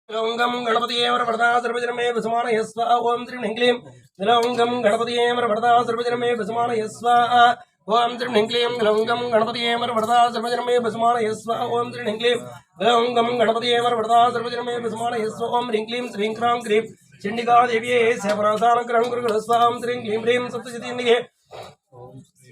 लौंगम गणपतिये वरवरदा सर्वजनमे विसमानय स्वाहा ओम त्रीं ह्रीं लौंगम गणपतिये वरवरदा सर्वजनमे विसमानय स्वाहा ओम त्रीं ह्रीं लौंगम गणपतिये वरवरदा सर्वजनमे विसमानय स्वाहा ओम त्रीं ह्रीं लौंगम गणपतिये वरवरदा सर्वजनमे विसमानय स्वाहा ओम ह्रीं क्लीं श्रीं क्रां क्रीं चंडिका देव्ये सेवराधानग्रहं गुरुगुरु स्वाहा ओम त्रीं क्लीं ह्रीं सप्तशतीन्दिके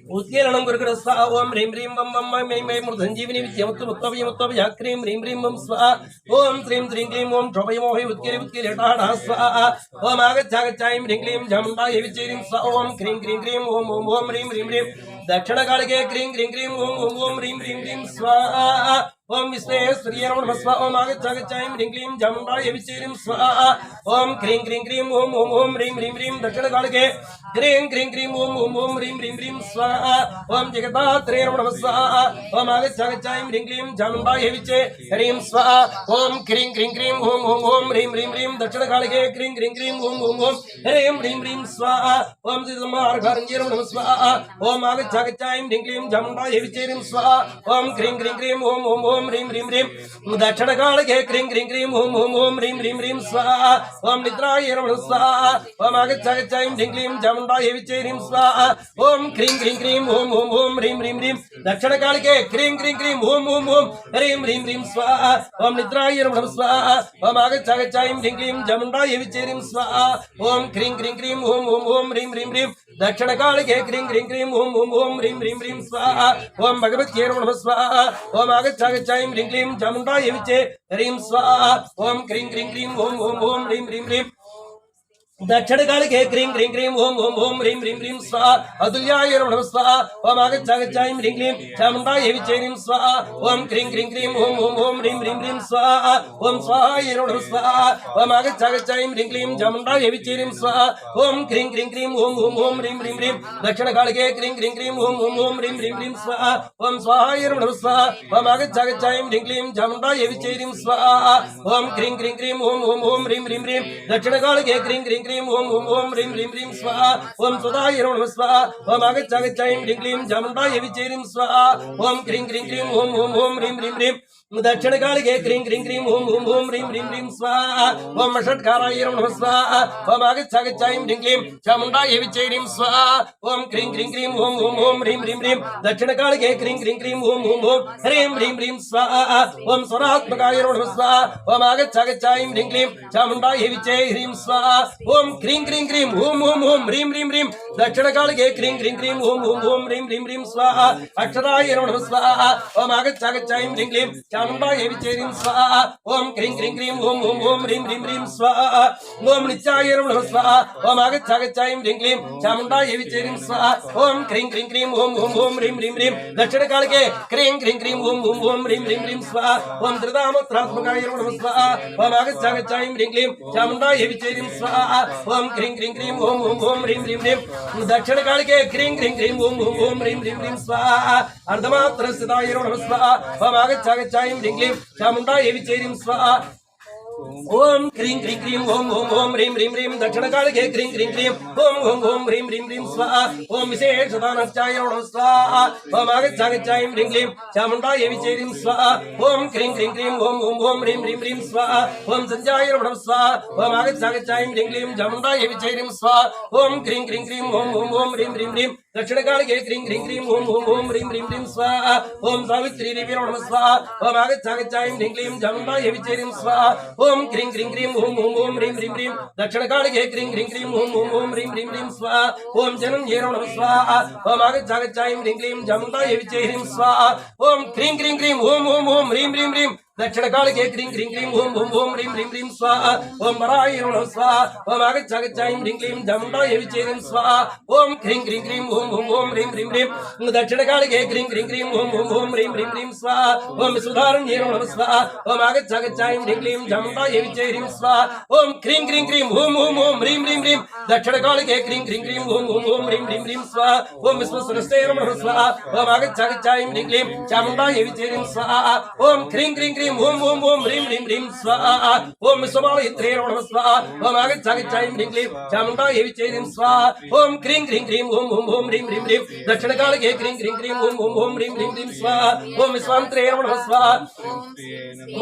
उत्कीर्णं गुरुगुरु स्वाहा ओम ह्रीं ह्रीं बम बम मै मै मूर्धञ्जीविनी विद्यमुत्तमुत्तमया क्रीं ह्रीं ह्रीं बम स्वाहा ओम त्रीं त्रीं क्लीं ओम क्षोभयमोहि उत्कीर्य टाढः स्वाहा ओम आगच्छागच्छायं ह्रीं क्लीं जमुण्डायै विच्चैरीं स्वाहा ओम क्रीं क्रीं क्रीं ओम ओम ओम ह्रीं ह्रीं ह्रीं दक्षिणकालिके क्रीं क्रीं क्रीं ओम ओम ओम ह्रीं ह्रीं ह्रीं स्वाहा ओम विश्वेश्वर्यै नमः स्वाहा ओम आगच्छागच्छायं ह्रीं क्लीं जमुण्डायै विच्चैरीं स्वाहा ओम क्रीं क्रीं क्रीं ओम ओम ओम ह्रीं ह्रीं ह्रीं दक्षिणकालिके क्रीं क्रीं क्रीं ओम ओम ओम ह्रीं ह्रीं ह्रीं स्वाहा ओम जगदात्रे नमः स्वाहा ओम आगच्छागच्छायं ह्रीं क्लीं जमुण्डायै विच्चैरीं स्वाहा ओम क्रीं क्रीं क्रीं ओम ओम ओम ह्रीं ह्रीं ह्रीं दक्षिणकालिके क्रीं क्रीं क्रीं ओम ओम ओम ह्रीं ह्रीं ह्रीं स्वाहा ओम सिद्धमार्गारण्ये नमः स्वाहा ओम आगच्छागच्छायं ह्रीं क्लीं जमुण्डायै विच्चैरीं स्वाहा ओम क्रीं क्रीं क्रीं ओम ओम ओम ह्रीं ह्रीं ह्रीं दक्षिणकालिके क्रीं क्रीं क्रीं ओम ओम ओम ह्रीं ह्रीं ह्रीं स्वाहा ओम निद्रायै नमः स्वाहा ओम आगच्छागच्छायं ह्रीं क्लीं जमुण्डायै विच्चैरीं स्वाहा ओम क्रीं क्रीं क्रीं ओम ओम ओम ह्रीं ह्रीं ह्रीं दक्षिणकालिके क्रीं क्रीं क्रीं ओम ओम ओम ह्रीं ह्रीं ह्रीं स्वाहा ओम निद्रायै नमः स्वाहा ओम आगच्छागच्छायं ह्रीं क्लीं जमुण्डायै विच्चैरीं स्वाहा ओम क्रीं क्रीं क्रीं ओम ओम ओम ह्रीं ह्रीं ह्रीं दक्षिणकालिके क्रीं क्रीं क्रीं ओम ओम ओम ह्रीं ह्रीं ह्रीं स्वाहा ओम भगवत्यै नमः स्वाहा ओम आगच्छागच्छायं ह्रीं क्लीं जमुण्डायै विच्चैरीं स्वाहा ओम क्रीं क्रीं क्रीं ओम ओम ओम ह्रीं ह्रीं ह्रीं दक्षिणकालिके क्रीं क्रीं क्रीं ओम ओम ओम ह्रीं ह्रीं ह्रीं स्वाहा अतुल्याय नमः स्वाहा ओम आगच्छागच्छायं ह्रीं क्लीं चामुण्डायै विच्चैरीं स्वाहा ओम क्रीं क्रीं क्रीं ओम ओम ओम ह्रीं ह्रीं ह्रीं स्वाहा ओम स्वाहाय नमः स्वाहा ओम आगच्छागच्छायं ह्रीं क्लीं चामुण्डायै विच्चैरीं स्वाहा ओम क्रीं क्रीं क्रीं ओम ओम ओम ह्रीं ह्रीं ह्रीं दक्षिणकालिके क्रीं क्रीं क्रीं ओम ओम ओम ह्रीं ह्रीं ह्रीं स्वाहा ओम स्वाहाय नमः स्वाहा ओम आगच्छागच्छायं ह्रीं क्लीं चामुण्डायै विच्चैरीं स्वाहा ओम क्रीं क्रीं क्रीं ओम ओम ओम ह्रीं ह्रीं ह्रीं दक्षिणकालिके क्रीं क्रीं क्रीं ओम ओम ओम ह्रीं ह्रीं ह्रीं स्वाहा ओम स्वदाय नमः स्वाहा ओम आगच्छागच्छायं ह्रीं क्लीं चामुण्डायै विच्चैरीं स्वाहा ओम क्रीं क्रीं क्रीं ओम ओम ओम ह्रीं ह्रीं ह्रीं दक्षिणकालिके क्रीं क्रीं क्रीं ओम ओम ओम ह्रीं ह्रीं ह्रीं स्वाहा ओम षट्काराय नमः स्वाहा ओम आगच्छागच्छायं ह्रीं क्लीं चामुण्डायै विच्चैरीं स्वाहा ओम क्रीं क्रीं क्रीं ओम ओम ओम ह्रीं ह्रीं ह्रीं दक्षिणकालिके क्रीं क्रीं क्रीं ओम ओम ओम ह्रीं ह्रीं ह्रीं स्वाहा ओम स्वरात्मकाय नमः स्वाहा ओम आगच्छागच्छायं ह्रीं क्लीं चामुण्डायै विच्चैरीं स्वाहा ओम क्रीं क्रीं क्रीं ओम ओम ओम ह्रीं ह्रीं ह्रीं दक्षिणकालिके क्रीं क्रीं क्रीं ओम ओम ओम ह्रीं ह्रीं ह्रीं स्वाहा अक्षराय नमः स्वाहा ओम आगच्छागच्छायं ह्रीं क्लीं चामुण्डायै विच्चैरीं स्वाहा ओम क्रीं क्रीं क्रीं ओम ओम ओम ह्रीं ह्रीं ह्रीं स्वाहा ओम नित्याय नमः स्वाहा ओम आगच्छागच्छायं ह्रीं क्लीं चामुण्डायै विच्चैरीं स्वाहा ओम क्रीं क्रीं क्रीं ओम ओम ओम ह्रीं ह्रीं ह्रीं दक्षिणकालिके क्रीं क्रीं क्रीं ओम ओम ओम ह्रीं ह्रीं ह्रीं स्वाहा ओम त्रिदामोत्रात्मकाय नमः स्वाहा ओम आगच्छागच्छायं ह्रीं क्लीं चामुण्डायै विच्चैरीं स्वाहा ओम क्रीं क्रीं क्रीं ओम ओम ओम ह्रीं ह्रीं ह्रीं दक्षिणकालिके क्रीं क्रीं क्रीं ओम ओम ओम ह्रीं ह्रीं ह्रीं स्वाहा अर्धमात्रस्थिताय नमः स्वाहा ओम आगच्छागच्छायं ह्रीं क्लीं चामुण्डायै विच्चैरीं स्वाहा ओम क्रीं क्रीं क्रीं ओम ओम ओम ह्रीं ह्रीं ह्रीं दक्षिणकालिके क्रीं क्रीं क्रीं ओम ओम ओम ह्रीं ह्रीं ह्रीं स्वाहा ओम विशेषदानश्चाय नमः स्वाहा ओम आगच्छागच्छायं ह्रीं क्लीं चामुण्डायै विच्चैरीं स्वाहा ओम क्रीं क्रीं क्रीं ओम ओम ओम ह्रीं ह्रीं ह्रीं स्वाहा ओम संजाय नमः स्वाहा ओम आगच्छागच्छायं ह्रीं क्लीं चामुण्डायै विच्चैरीं स्वाहा ओम क्रीं क्रीं क्रीं ओम ओम ओम ह्रीं ह्रीं ह्रीं दक्षिणकालिके क्रीं क्रीं क्रीं ओम ओम ओम ह्रीं ह्रीं ह्रीं स्वाहा ओम सावित्री देवी नमः स्वाहा ओम आगच्छागच्छायं ह्रीं क्लीं चामुण्डायै विच्चैरीं स्वाहा ओम क्रीं क्रीं क्रीं ओम ओम ओम ह्रीं ह्रीं ह्रीं दक्षिणकालिके क्रीं क्रीं क्रीं ओम ओम ओम ह्रीं ह्रीं ह्रीं स्वाहा ओम जनन्यै नमः स्वाहा ओम आगच्छागच्छायं ह्रीं क्लीं चामुण्डायै विच्चैरीं स्वाहा ओम क्रीं क्रीं क्रीं ओम ओम ओम ह्रीं ह्रीं ह्रीं दक्षिणकालिके क्रीं क्रीं क्रीं ओम ओम ओम ह्रीं ह्रीं ह्रीं स्वाहा ओम वराय नमः स्वाहा ओम आगच्छागच्छायं ह्रीं क्लीं चामुण्डायै विच्चैरीं स्वाहा ओम क्रीं क्रीं क्रीं ओम ओम ओम ह्रीं ह्रीं ह्रीं दक्षिणकालिके क्रीं क्रीं क्रीं ओम ओम ओम ह्रीं ह्रीं ह्रीं स्वाहा ओम विश्वधारण्यै नमः स्वाहा ओम आगच्छागच्छायं ह्रीं क्लीं चामुण्डायै विच्चैरीं स्वाहा ओम क्रीं क्रीं क्रीं ओम ओम ओम ह्रीं ह्रीं ह्रीं दक्षिणकालिके क्रीं क्रीं क्रीं ओम ओम ओम ह्रीं ह्रीं ह्रीं स्वाहा ओम विश्वसरस्वत्यै नमः स्वाहा ओम आगच्छागच्छायं ह्रीं क्लीं चामुण्डायै विच्चैरीं स्वाहा ओम क्रीं क्रीं क्रीं क्रीं ओम ओम ओम ह्रीं ह्रीं ह्रीं स्वाहा ओम विश्वमालयित्रे नमः स्वाहा ओम आगच्छागच्छायं ह्रीं क्लीं चामुण्डायै विचेरिं स्वाहा ओम क्रीं क्रीं क्रीं ओम ओम ओम ह्रीं ह्रीं ह्रीं दक्षिणकालके क्रीं क्रीं क्रीं ओम ओम ओम ह्रीं ह्रीं ह्रीं स्वाहा ओम विश्वामित्रे नमः स्वाहा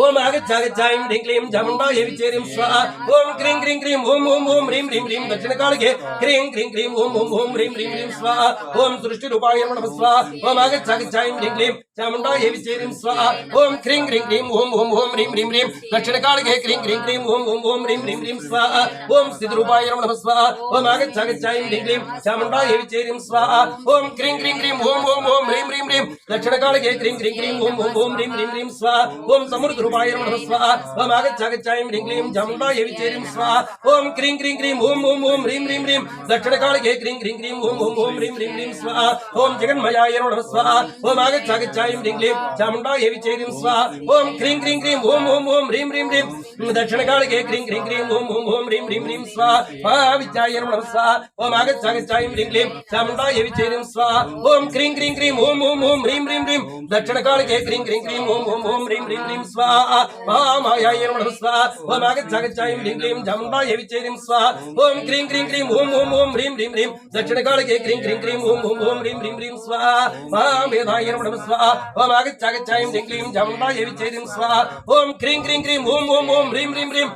ओम आगच्छागच्छायं ह्रीं क्लीं चामुण्डायै विचेरिं स्वाहा ओम क्रीं क्रीं क्रीं ओम ओम ओम ह्रीं ह्रीं ह्रीं दक्षिणकालके क्रीं क्रीं क्रीं ओम ओम ओम ह्रीं ह्रीं ह्रीं स्वाहा ओम सृष्टिरूपाय नमः स्वाहा ओम आगच्छागच्छायं ह्रीं क्लीं चामुण्डायै विचेरिं स्वाहा ओम क्रीं क्रीं क्रीं ओम ओम ओम ह्रीं ह्रीं ह्रीं दक्षिणकालके क्रीं क्रीं क्रीं ओम ओम ओम ह्रीं ह्रीं ह्रीं स्वाहा ओम स्थितिरूपाय नमः स्वाहा ओम आगच्छागच्छायं ह्रीं क्लीं चामुण्डायै विचेरिं स्वाहा ओम क्रीं क्रीं क्रीं ओम ओम ओम ह्रीं ह्रीं ह्रीं दक्षिणकालके क्रीं क्रीं क्रीं ओम ओम ओम ह्रीं ह्रीं ह्रीं स्वाहा ओम समृद्धरूपाय नमः स्वाहा ओम आगच्छागच्छायं ह्रीं क्लीं चामुण्डायै विचेरिं स्वाहा ओम क्रीं क्रीं क्रीं ओम ओम ओम ह्रीं ह्रीं ह्रीं दक्षिणकालके क्रीं क्रीं क्रीं ओम ओम ओम ह्रीं ह्रीं ह्रीं स्वाहा ओम जगन्मयाय नमः स्वाहा ओम आगच्छागच्छायं ह्रीं क्लीं चामुण्डायै विचेरिं स्वाहा ओम क्रीं क्रीं क्रीं ओम ओम ओम ह्रीं ह्रीं ह्रीं दक्षिणकालके क्रीं क्रीं क्रीं ओम ओम ओम ह्रीं ह्रीं ह्रीं स्वाहा महाविद्याय नमः स्वाहा ओम आगच्छागच्छायं ह्रीं क्लीं चामुण्डायै विचेरिं स्वाहा ओम क्रीं क्रीं क्रीं ओम ओम ओम ह्रीं ह्रीं ह्रीं दक्षिणकालके क्रीं क्रीं क्रीं ओम ओम ओम ह्रीं ह्रीं ह्रीं स्वाहा महामायाय नमः स्वाहा ओम आगच्छागच्छायं ह्रीं क्लीं चामुण्डायै विचेरिं स्वाहा ओम क्रीं क्रीं क्रीं ओम ओम ओम ह्रीं ह्रीं ह्रीं दक्षिणकालके क्रीं क्रीं क्रीं ओम ओम ओम ह्रीं ह्रीं ह्रीं स्वाहा महामेधाय नमः स्वाहा ओम आगच्छागच्छायं ह्रीं क्लीं चामुण्डायै विचेरिं स्वाहा ओम क्रीं क्रीं क्रीं ओम ओम ओम ह्रीं ह्रीं ह्रीं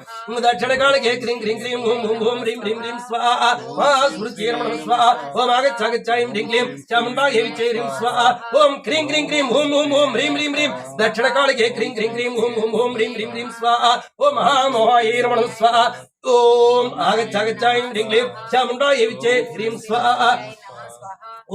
दक्षिणकालके क्रीं क्रीं क्रीं ओम ओम ओम ह्रीं ह्रीं ह्रीं स्वाहा महास्मृत्यै नमः स्वाहा ओम आगच्छागच्छायं ह्रीं क्लीं चामुण्डायै विचेरिं स्वाहा ओम क्रीं क्रीं क्रीं ओम ओम ओम ह्रीं ह्रीं ह्रीं दक्षिणकालके क्रीं क्रीं क्रीं ओम ओम ओम ह्रीं ह्रीं ह्रीं स्वाहा ओम महामोहाय नमः स्वाहा ओम आगच्छागच्छायं ह्रीं क्लीं चामुण्डायै विचेरिं स्वाहा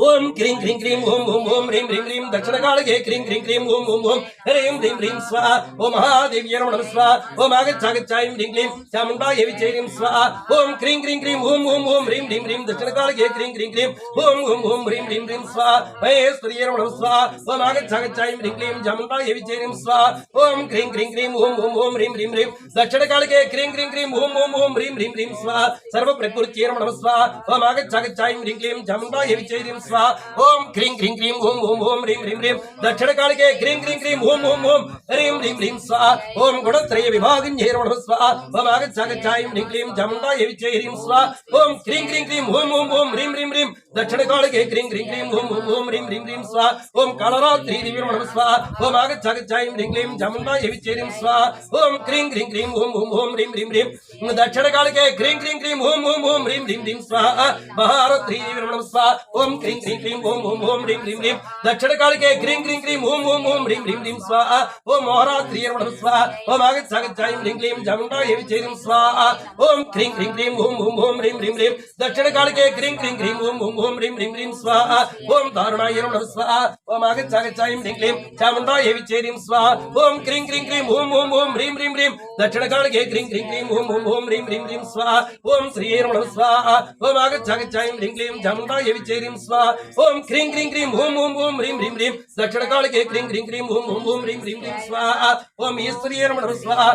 ओम क्रीं क्रीं क्रीं ओम ओम ओम ह्रीं ह्रीं ह्रीं दक्षिणकालके क्रीं क्रीं क्रीं ओम ओम ओम ह्रीं ह्रीं ह्रीं स्वाहा ओम महादेव्यै नमः स्वाहा ओम आगच्छागच्छायं ह्रीं क्लीं चामुण्डायै विचेरिं स्वाहा ओम क्रीं क्रीं क्रीं ओम ओम ओम ह्रीं ह्रीं ह्रीं दक्षिणकालके क्रीं क्रीं क्रीं ओम ओम ओम ह्रीं ह्रीं ह्रीं स्वाहा महेश्वर्यै नमः स्वाहा ओम आगच्छागच्छायं ह्रीं क्लीं चामुण्डायै विचेरिं स्वाहा ओम क्रीं क्रीं क्रीं ओम ओम ओम ह्रीं ह्रीं ह्रीं दक्षिणकालके क्रीं क्रीं क्रीं ओम ओम ओम ह्रीं ह्रीं ह्रीं स्वाहा सर्वप्रकृत्यै नमः स्वाहा ओम आगच्छागच्छायं ह्रीं क्लीं चामुण्डायै विचेरिं स्वाहा ओम क्रीं क्रीं क्रीं ओम ओम ओम ह्रीं ह्रीं ह्रीं दक्षिणकालके क्रीं क्रीं क्रीं ओम ओम ओम ह्रीं ह्रीं ह्रीं स्वाहा ओम गुणत्रय विभागिन्यै नमः स्वाहा ओम आगच्छागच्छायं ह्रीं क्लीं चामुण्डायै विचेरिं स्वाहा ओम क्रीं क्रीं क्रीं ओम ओम ओम ह्रीं ह्रीं ह्रीं दक्षिणकालके क्रीं क्रीं क्रीं ओम ओम ओम ह्रीं ह्रीं ह्रीं स्वाहा ओम कालरात्रि देवी नमः स्वाहा ओम आगच्छागच्छायं ह्रीं क्लीं चामुण्डायै विचेरिं स्वाहा ओम क्रीं क्रीं क्रीं ओम ओम ओम ह्रीं ह्रीं ह्रीं दक्षिणकालके क्रीं क्रीं क्रीं ओम ओम ओम ह्रीं ह्रीं ह्रीं स्वाहा महारात्रि देवी नमः स्वाहा ओम क्रीं क्रीं क्रीं ओम ओम ओम ह्रीं ह्रीं ह्रीं दक्षिणकालके क्रीं क्रीं क्रीं ओम ओम ओम ह्रीं ह्रीं ह्रीं स्वाहा ओम महारात्रि नमः स्वाहा ओम आगच्छागच्छायं ह्रीं क्लीं चामुण्डायै विचेरिं स्वाहा ओम क्रीं क्रीं क्रीं ओम ओम ओम ह्रीं ह्रीं ह्रीं दक्षिणकालके क्रीं क्रीं क्रीं ओम ओम ओम ह्रीं ह्रीं ह्रीं स्वाहा ओम दारुणाय नमः स्वाहा ओम आगच्छागच्छायं ह्रीं क्लीं चामुण्डायै विचेरिं स्वाहा ओम क्रीं क्रीं क्रीं ओम ओम ओम ह्रीं ह्रीं ह्रीं दक्षिणकालके क्रीं क्रीं क्रीं ओम ओम ओम ह्रीं ह्रीं ह्रीं स्वाहा ओम श्रीये नमः स्वाहा ओम आगच्छागच्छायं ह्रीं क्लीं चामुण्डायै विचेरिं स्वाहा ओम क्रीं क्रीं क्रीं ओम ओम ओम ह्रीं ह्रीं ह्रीं दक्षिणकालके क्रीं क्रीं क्रीं ओम ओम ओम ह्रीं ह्रीं ह्रीं स्वाहा ओम ईश्वर्ये नमः स्वाहा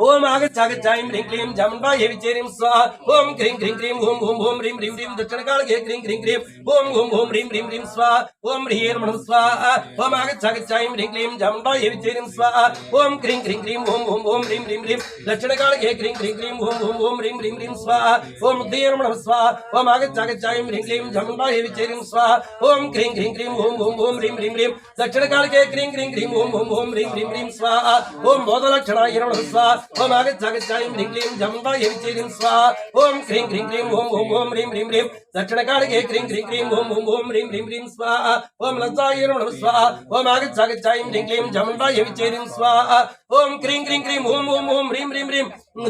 ओम आगच्छागच्छायं ह्रीं क्लीं चामुण्डायै विचेरिं स्वाहा ओम क्रीं क्रीं क्रीं ओम ओम ओम ह्रीं ह्रीं ह्रीं दक्षिणकालके क्रीं क्रीं क्रीं ओम ओम ओम ह्रीं ह्रीं ह्रीं स्वाहा ओम ह्रीये नमः स्वाहा ओम आगच्छागच्छायं ह्रीं क्लीं चामुण्डायै विचेरिं स्वाहा ओम क्रीं क्रीं क्रीं ओम ओम ओम ह्रीं ह्रीं ह्रीं दक्षिणकालके क्रीं क्रीं क्रीं ओम ओम ओम ह्रीं ह्रीं ह्रीं स्वाहा ओम उदये नमः स्वाहा ओम आगच्छागच्छायं ह्रीं क्लीं चामुण्डायै विचेरिं स्वाहा ओम क्रीं क्रीं क्रीं ओम ओम ओम ह्रीं ह्रीं ह्रीं दक्षिणकालके क्रीं क्रीं क्रीं ओम ओम ओम ह्रीं ह्रीं ह्रीं स्वाहा ओम बोधलक्षणाय नमः स्वाहा ओम आगच्छागच्छायं ह्रीं क्लीं चामुण्डायै विचेरिं स्वाहा ओम क्रीं क्रीं क्रीं ओम ओम ओम ह्रीं ह्रीं ह्रीं दक्षिणकालके क्रीं क्रीं क्रीं ओम ओम ओम ह्रीं ह्रीं ह्रीं स्वाहा ओम लज्जाय नमः स्वाहा ओम आगच्छागच्छायं ह्रीं क्लीं चामुण्डायै विचेरिं स्वाहा ओम क्रीं क्रीं क्रीं ओम ओम ओम ह्रीं ह्रीं ह्रीं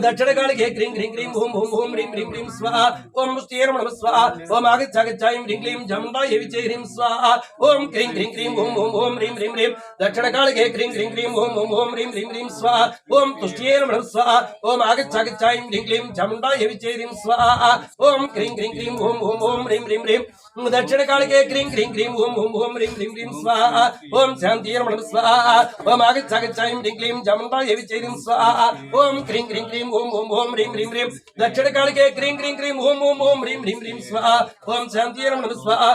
दक्षिणकालके क्रीं क्रीं क्रीं ओम ओम ओम ह्रीं ह्रीं ह्रीं स्वाहा ओम मुष्ट्ये नमः स्वाहा ओम आगच्छागच्छायं ह्रीं क्लीं चामुण्डायै विचेरिं स्वाहा ओम क्रीं क्रीं क्रीं ओम ओम ओम ह्रीं ह्रीं ह्रीं दक्षिणकालके क्रीं क्रीं क्रीं ओम ओम ओम ह्रीं ह्रीं ह्रीं स्वाहा ओम तुष्ट्ये नमः स्वाहा ओम आगच्छागच्छायं ह्रीं क्लीं चामुण्डायै विचेरिं स्वाहा ओम क्रीं क्रीं क्रीं ओम ओम ओम ह्रीं ह्रीं ह्रीं दक्षिणकालके क्रीं क्रीं क्रीं ओम ओम ओम ह्रीं ह्रीं ह्रीं स्वाहा ओम शान्तिये नमः स्वाहा ओम आगच्छागच्छायं ह्रीं क्लीं चामुण्डायै विचेरिं स्वाहा ओम क्रीं क्रीं क्रीं ओम ओम ओम ह्रीं ह्रीं ह्रीं दक्षिणकालके क्रीं क्रीं क्रीं ओम ओम ओम ह्रीं ह्रीं ह्रीं स्वाहा ओम शान्तिये नमः स्वाहा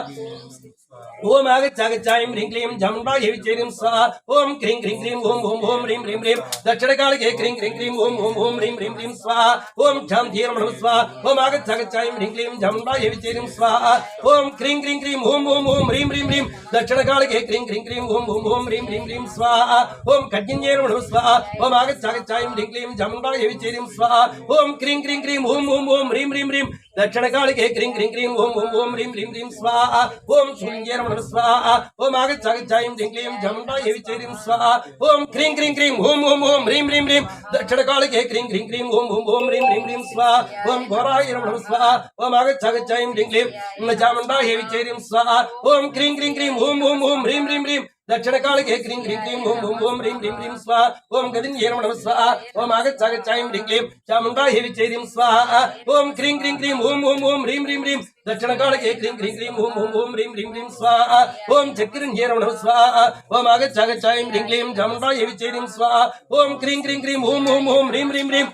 ओम आगच्चागच्चायं ह्रीं क्लीं जम्बाय विचेरिं स्वाहा ओम क्रीं क्रीं क्रीं ओम ओम ओम ह्रीं ह्रीं ह्रीं दक्षिणकालिके क्रीं क्रीं क्रीं ओम ओम ओम ह्रीं ह्रीं ह्रीं स्वाहा ओम झं धीरं नमः स्वाहा ओम आगच्चागच्चायं ह्रीं क्लीं जम्बाय विचेरिं स्वाहा ओम क्रीं क्रीं क्रीं ओम ओम ओम ह्रीं ह्रीं ह्रीं दक्षिणकालिके क्रीं क्रीं क्रीं ओम ओम ओम ह्रीं ह्रीं ह्रीं स्वाहा ओम खड्गिञ्जेन नमः स्वाहा ओम आगच्चागच्चायं ह्रीं क्लीं जम्बाय विचेरिं स्वाहा ओम क्रीं क्रीं क्रीं ओम ओम ओम ह्रीं ह्रीं ह्रीं दक्षिणकालिके क्रीं क्रीं क्रीं ओम ओम ओम ह्रीं ह्रीं ह्रीं स्वाहा ओम शून्येन नमः स्वाहा ओम आगच्चागच्चायं ह्रीं क्लीं जम्बाय विचेरिं स्वाहा ओम क्रीं क्रीं क्रीं ओम ओम ओम ह्रीं ह्रीं ह्रीं दक्षिणकालिके क्रीं क्रीं क्रीं ओम ओम ओम ह्रीं ह्रीं ह्रीं स्वाहा ओम घोराय नमः स्वाहा ओम आगच्चागच्चायं ह्रीं क्लीं जामण्डाय विचेरिं स्वाहा ओम क्रीं क्रीं क्रीं ओम ओम ओम ह्रीं ह्रीं ह्रीं दक्षिणकालिके क्रीं क्रीं क्रीं ओम ओम ओम ह्रीं ह्रीं ह्रीं स्वाहा ओम गदिन्ये नमः स्वाहा ओम आगच्चागच्चायं ह्रीं क्लीं चामुण्डाय विचेरिं स्वाहा ओम क्रीं क्रीं क्रीं ओम ओम ओम ह्रीं ह्रीं ह्रीं दक्षिणकालिके क्रीं क्रीं क्रीं ओम ओम ओम ह्रीं ह्रीं ह्रीं स्वाहा ओम चक्रिन्ये नमः स्वाहा ओम आगच्चागच्चायं ह्रीं क्लीं चामुण्डाय विचेरिं स्वाहा ओम क्रीं क्रीं क्रीं ओम ओम ओम ह्रीं ह्रीं ह्रीं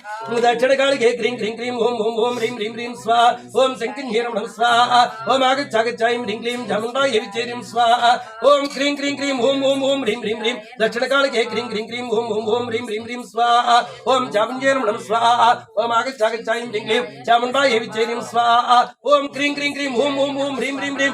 दक्षिणकालिके क्रीं क्रीं क्रीं ओम ओम ओम ह्रीं ह्रीं ह्रीं स्वाहा ओम शङ्किन्ये नमः स्वाहा ओम आगच्चागच्चायं ह्रीं क्लीं चामुण्डाय विचेरिं स्वाहा ओम क्रीं क्रीं क्रीं ओम ओम ओम ह्रीं ह्रीं ह्रीं दक्षिणकालिके क्रीं क्रीं क्रीं ओम ओम ओम ह्रीं ह्रीं ह्रीं स्वाहा ओम चामुण्डे नमः स्वाहा ओम आगच्चागच्चायं ह्रीं क्लीं चामुण्डाय विचेरिं स्वाहा ओम क्रीं क्रीं क्रीं ओम ओम ओम ह्रीं ह्रीं ह्रीं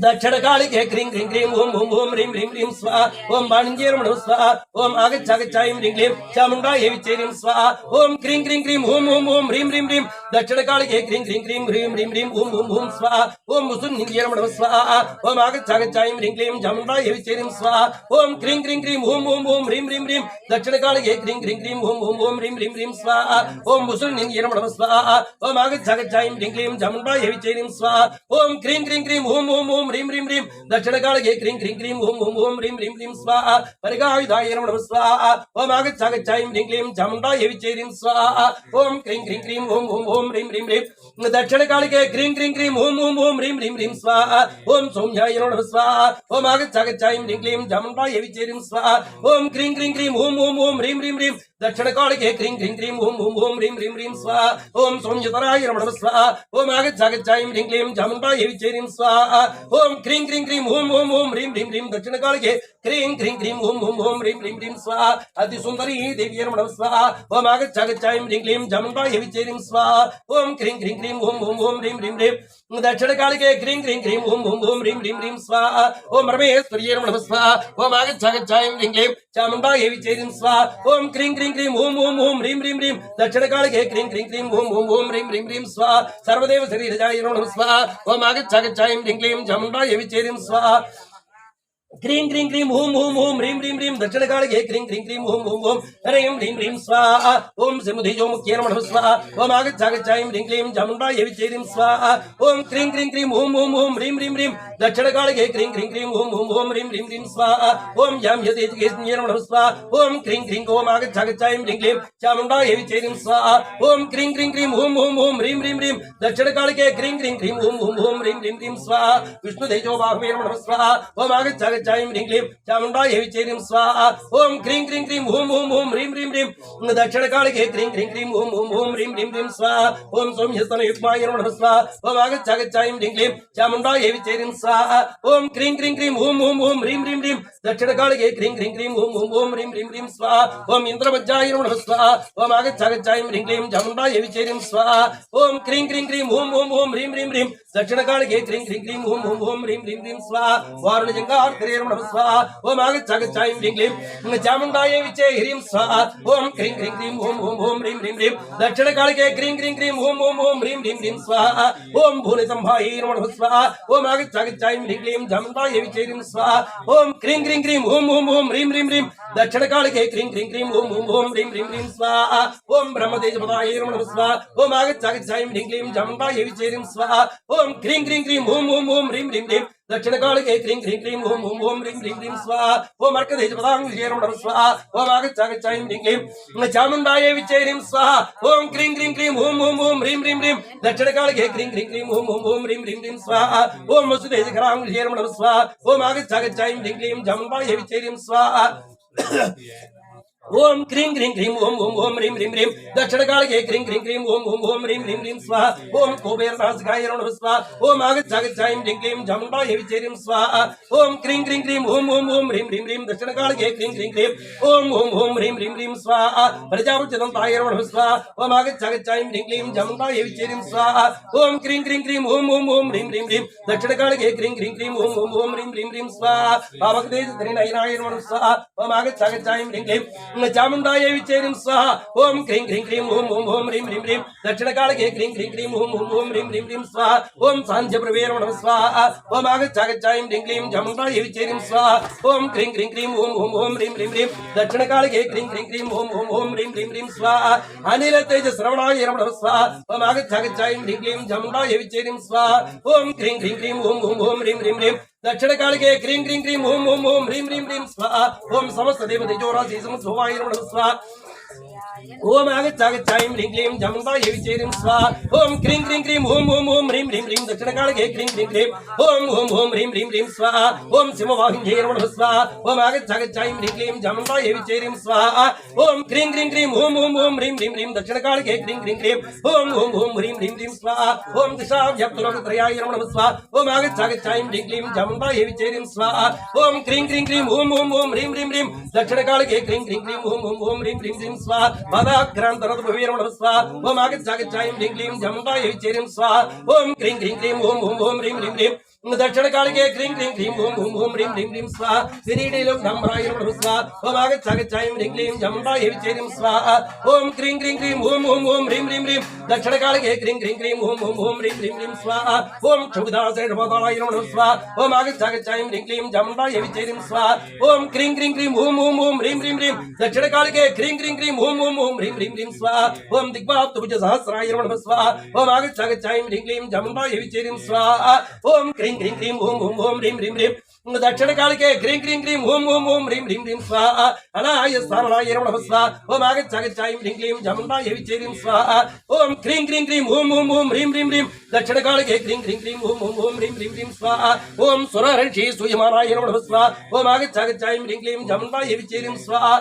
दक्षिणकालिके क्रीं क्रीं क्रीं ओम ओम ओम ह्रीं ह्रीं ह्रीं स्वाहा ओम बाणिज्ये नमः स्वाहा ओम आगच्चागच्चायं ह्रीं क्लीं चामुण्डाय विचेरिं स्वाहा ओम क्रीं क्रीं क्रीं ओम ओम ओम ह्रीं ह्रीं ह्रीं दक्षिणकालिके क्रीं क्रीं क्रीं ह्रीं ह्रीं ह्रीं ओम ओम ओम स्वाहा ओम मुसुन्निन्ये नमः स्वाहा ओम आगच्चागच्चायं ह्रीं क्लीं चामुण्डाय विचेरिं स्वाहा ओम क्रीं क्रीं क्रीं ओम ओम ओम ह्रीं ह्रीं ह्रीं दक्षिणकालिके क्रीं क्रीं क्रीं ओम ओम ओम ह्रीं ह्रीं ह्रीं स्वाहा ओम मुसुन्निन्ये नमः स्वाहा ओम आगच्चागच्चायं ह्रीं क्लीं चामुण्डाय विचेरिं स्वाहा ओम क्रीं क्रीं क्रीं ओम ओम ओम ह्रीं ह्रीं ह्रीं दक्षिणकालिके क्रीं क्रीं क्रीं ओम ओम ओम ह्रीं ह्रीं ह्रीं स्वाहा परिगायुधाय नमः स्वाहा ओम आगच्चागच्चायं ह्रीं क्लीं चामुण्डाय विचेरिं स्वाहा ओम क्रीं क्रीं क्रीं ओम ओम ओम ह्रीं ह्रीं ह्रीं दक्षिणकालिके क्रीं क्रीं क्रीं ओम ओम ओम ह्रीं ह्रीं ह्रीं स्वाहा ओम सौम्याय नमः स्वाहा ओम आगच्चागच्चायं ह्रीं क्लीं चामुण्डाय विचेरिं स्वाहा ओम क्रीं क्रीं क्रीं ओम ओम ओम ह्रीं ह्रीं ह्रीं दक्षिणकालिके क्रीं क्रीं क्रीं ओम ओम ओम ह्रीं ह्रीं ह्रीं स्वाहा ओम सौम्यतराय नमः स्वाहा ओम आगच्चागच्चायं ह्रीं क्लीं चामुण्डाय विचेरिं स्वाहा ओम क्रीं क्रीं क्रीं ओम ओम ओम ह्रीं ह्रीं ह्रीं दक्षिणकालिके क्रीं क्रीं क्रीं ओम ओम ओम ह्रीं ह्रीं ह्रीं स्वाहा अतिसुन्दरी देव्यै नमः स्वाहा ओम आगच्चागच्चायं ह्रीं क्लीं चामुण्डाय विचेरिं स्वाहा ओम क्रीं क्रीं क्रीं ओम ओम ओम ह्रीं ह्रीं ह्रीं दक्षिणकालिके क्रीं क्रीं क्रीं ओम ओम ओम ह्रीं ह्रीं ह्रीं स्वाहा ओम परमेश्वर्यै नमः स्वाहा ओम आगच्चागच्चायं ह्रीं क्लीं चामुण्डाय विचेरिं स्वाहा ओम क्रीं क्रीं क्रीं ओम ओम ओम ह्रीं ह्रीं ह्रीं दक्षिणकालिके क्रीं क्रीं क्रीं ओम ओम ओम ह्रीं ह्रीं ह्रीं स्वाहा सर्वदेव शरीरजाय नमः स्वाहा ओम आगच्चागच्चायं ह्रीं क्लीं चामुण्डाय विचेरिं स्वाहा क्रीं क्रीं क्रीं ओम ओम ओम ह्रीं ह्रीं ह्रीं दक्षिणकालिके क्रीं क्रीं क्रीं ओम ओम ओम ह्रीं ह्रीं ह्रीं स्वाहा ओम सिंहधीजो मुख्ये नमः स्वाहा ओम आगच्चागच्चायं ह्रीं क्लीं चामुण्डाय विचेरिं स्वाहा ओम क्रीं क्रीं क्रीं ओम ओम ओम ह्रीं ह्रीं ह्रीं दक्षिणकालिके क्रीं क्रीं क्रीं ओम ओम ओम ह्रीं ह्रीं ह्रीं स्वाहा ओम याम्यतेजकेशन्ये नमः स्वाहा ओम क्रीं क्रीं ओम आगच्चागच्चायं ह्रीं क्लीं चामुण्डाय विचेरिं स्वाहा ओम क्रीं क्रीं क्रीं ओम ओम ओम ह्रीं ह्रीं ह्रीं दक्षिणकालिके क्रीं क्रीं क्रीं ओम ओम ओम ह्रीं ह्रीं ह्रीं स्वाहा विष्णुतेजो बाहुवे नमः स्वाहा ओम आगच्चागच्चायं ह्रीं क्लीं चामुण्डाय विचेरिं स्वाहा ओम क्रीं क्रीं क्रीं ओम ओम ओम ह्रीं ह्रीं ह्रीं दक्षिणकालिके क्रीं क्रीं क्रीं ओम ओम ओम ह्रीं ह्रीं ह्रीं स्वाहा ओम सौम्यस्तनयुग्माय नमः स्वाहा ओम आगच्चागच्चायं ह्रीं क्लीं चामुण्डाय विचेरिं स्वाहा ओम क्रीं क्रीं क्रीं ओम ओम ओम ह्रीं ह्रीं ह्रीं दक्षिणकालिके क्रीं क्रीं क्रीं ओम ओम ओम ह्रीं ह्रीं ह्रीं स्वाहा ओम इन्द्रवज्राय नमः स्वाहा ओम आगच्चागच्चायं ह्रीं क्लीं चामुण्डाय विचेरिं स्वाहा ओम क्रीं क्रीं क्रीं ओम ओम ओम ह्रीं ह्रीं ह्रीं दक्षिणकालिके क्रीं क्रीं क्रीं ओम ओम ओम ह्रीं ह्रीं ह्रीं स्वाहा वारुणजङ्गार्करे नमः स्वाहा ओम आगच्चागच्चायं ह्रीं क्लीं चामुण्डाय विचेरिं स्वाहा ओम क्रीं क्रीं क्रीं ओम ओम ओम ह्रीं ह्रीं ह्रीं दक्षिणकालिके क्रीं क्रीं क्रीं ओम ओम ओम ह्रीं ह्रीं ह्रीं स्वाहा ओम भूनितम्भाय नमः स्वाहा ओम आगच्चागच्चायं ह्रीं क्लीं चामुण्डाय विचेरिं स्वाहा ओम क्रीं क्रीं क्रीं ओम ओम ओम ह्रीं ह्रीं ह्रीं दक्षिणकालिके क्रीं क्रीं क्रीं ओम ओम ओम ह्रीं ह्रीं ह्रीं स्वाहा ओम ब्रह्मतेजपदाय नमः स्वाहा ओम आगच्चागच्चायं ह्रीं क्लीं चामुण्डाय विचेरिं स्वाहा ओम क्रीं क्रीं क्रीं ओम ओम ओम ह्रीं ह्रीं ह्रीं दक्षिणकालिके क्रीं क्रीं क्रीं ओम ओम ओम ह्रीं ह्रीं ह्रीं स्वाहा ओम अर्कतेजपदाय नमः स्वाहा ओम आगच्चागच्चायं ह्रीं क्लीं चामुण्डाय विचेरिं स्वाहा ओम क्रीं क्रीं क्रीं ओम ओम ओम ह्रीं ह्रीं ह्रीं दक्षिणकालिके क्रीं क्रीं क्रीं ओम ओम ओम ह्रीं ह्रीं ह्रीं स्वाहा ओम वसुदेवकराय नमः स्वाहा ओम आगच्चागच्चायं ह्रीं क्लीं चामुण्डाय विचेरिं स्वाहा ओम क्रीं क्रीं क्रीं ओम ओम ओम ह्रीं ह्रीं ह्रीं दक्षिण कालके क्रीं क्रीं क्रीं ओम ओम ओम ह्रीं ह्रीं ह्रीं स्वाहा ओम कुबेरनासिकाय नमः स्वाहा ओम आगच्छागच्छायं ह्रीं क्लीं जमुनाय विचेरिं स्वाहा ओम क्रीं क्रीं क्रीं ओम ओम ओम ह्रीं ह्रीं ह्रीं दक्षिण कालके क्रीं क्रीं क्रीं ओम ओम ओम ह्रीं ह्रीं ह्रीं स्वाहा प्रजापतिदन्ताय नमः स्वाहा ओम आगच्छागच्छायं ह्रीं क्लीं जमुनाय विचेरिं स्वाहा ओम क्रीं क्रीं क्रीं ओम ओम ओम ह्रीं ह्रीं ह्रीं दक्षिण कालके क्रीं क्रीं क्रीं ओम ओम ओम ह्रीं ह्रीं ह्रीं स्वाहा पावकतेज त्रिनयनाय नमः स्वाहा ओम आगच्छागच्छायं ह्रीं क्लीं चामुंडाय विचेरिं स्वाहा ओम क्रीं क्रीं क्रीं ओम ओम ओम ह्रीं ह्रीं ह्रीं दक्षिण कालके क्रीं क्रीं क्रीं ओम ओम ओम ह्रीं ह्रीं ह्रीं स्वाहा ओम सांज्यप्रभे नमः स्वाहा ओम आगच्छागच्छायं ह्रीं क्लीं चामुंडाय विचेरिं स्वाहा ओम क्रीं क्रीं क्रीं ओम ओम ओम ह्रीं ह्रीं ह्रीं दक्षिण कालके क्रीं क्रीं क्रीं ओम ओम ओम ह्रीं ह्रीं ह्रीं स्वाहा अनिल तेज श्रवणाय नमः स्वाहा ओम आगच्छागच्छायं ह्रीं क्लीं चामुंडाय विचेरिं स्वाहा ओम क्रीं क्रीं क्रीं ओम ओम ओम ह्रीं ह्रीं ह्रीं दक्षिण कालके क्रीं क्रीं क्रीं ओम ओम ओम ह्रीं ह्रीं ह्रीं स्वाहा ओम समस्त देवतेजोराशि समस्वाय नमः स्वाहा ओम आगच्छागच्छायं ह्रीं क्लीं जमुनाय विचेरिं स्वाहा ओम क्रीं क्रीं क्रीं ओम ओम ओम ह्रीं ह्रीं ह्रीं दक्षिण कालके क्रीं क्रीं क्रीं ओम ओम ओम ह्रीं ह्रीं ह्रीं स्वाहा ओम सिंहवाहिन्यै नमः स्वाहा ओम आगच्छागच्छायं ह्रीं क्लीं जमुनाय विचेरिं स्वाहा ओम क्रीं क्रीं क्रीं ओम ओम ओम ह्रीं ह्रीं ह्रीं दक्षिण कालके क्रीं क्रीं क्रीं ओम ओम ओम ह्रीं ह्रीं ह्रीं स्वाहा ओम दिशाव्याप्तलोकत्रयाय नमः स्वाहा ओम आगच्छागच्छायं ह्रीं क्लीं जमुनाय विचेरिं स्वाहा ओम क्रीं क्रीं क्रीं ओम ओम ओम ह्रीं ह्रीं ह्रीं दक्षिण कालके क्रीं क्रीं क्रीं ओम ओम ओम ह्रीं ह्रीं ह्रीं स्वाहा पादाक्रान्तरतुभवे नमः स्वाहा ओम आगच्छागच्छायं ह्रीं क्लीं जमुनाय विचेरिं स्वाहा ओम क्रीं क्रीं क्रीं ओम ओम ओम ह्रीं ह्रीं ह्रीं दक्षिण कालके क्रीं क्रीं क्रीं ओम ओम ओम ह्रीं ह्रीं ह्रीं स्वाहा किरीटिलोक धम्राय नमः स्वाहा ओम आगच्छागच्छायं ह्रीं क्लीं जमुनाय विचेरिं स्वाहा ओम क्रीं क्रीं क्रीं ओम ओम ओम ह्रीं ह्रीं ह्रीं दक्षिण कालके क्रीं क्रीं क्रीं ओम ओम ओम ह्रीं ह्रीं ह्रीं स्वाहा ओम क्षुभिदासेनपदाय नमः स्वाहा ओम आगच्छागच्छायं ह्रीं क्लीं जमुनाय विचेरिं स्वाहा ओम क्रीं क्रीं क्रीं ओम ओम ओम ह्रीं ह्रीं ह्रीं दक्षिण कालके क्रीं क्रीं क्रीं ओम ओम ओम ह्रीं ह्रीं ह्रीं स्वाहा ओम दिग्वाप्तभुज सहस्राय नमः स्वाहा ओम आगच्छागच्छायं ह्रीं क्लीं जमुनाय विचेरिं स्वाहा ओम क्रीं क्रीं क्रीं ओम ओम ओम ह्रीं ह्रीं ह्रीं दक्षिण कालके क्रीं क्रीं क्रीं ओम ओम ओम ह्रीं ह्रीं ह्रीं स्वाहा अनाय स्थानाय नमः स्वाहा ओम आगच्छागच्छायं ह्रीं क्लीं जमुनाय विचेरिं स्वाहा ओम क्रीं क्रीं क्रीं ओम ओम ओम ह्रीं ह्रीं ह्रीं दक्षिण कालके क्रीं क्रीं क्रीं ओम ओम ओम ह्रीं ह्रीं ह्रीं स्वाहा ओम सुरहर्षि सूयमानाय नमः स्वाहा ओम आगच्छागच्छायं ह्रीं क्लीं जमुनाय विचेरिं स्वाहा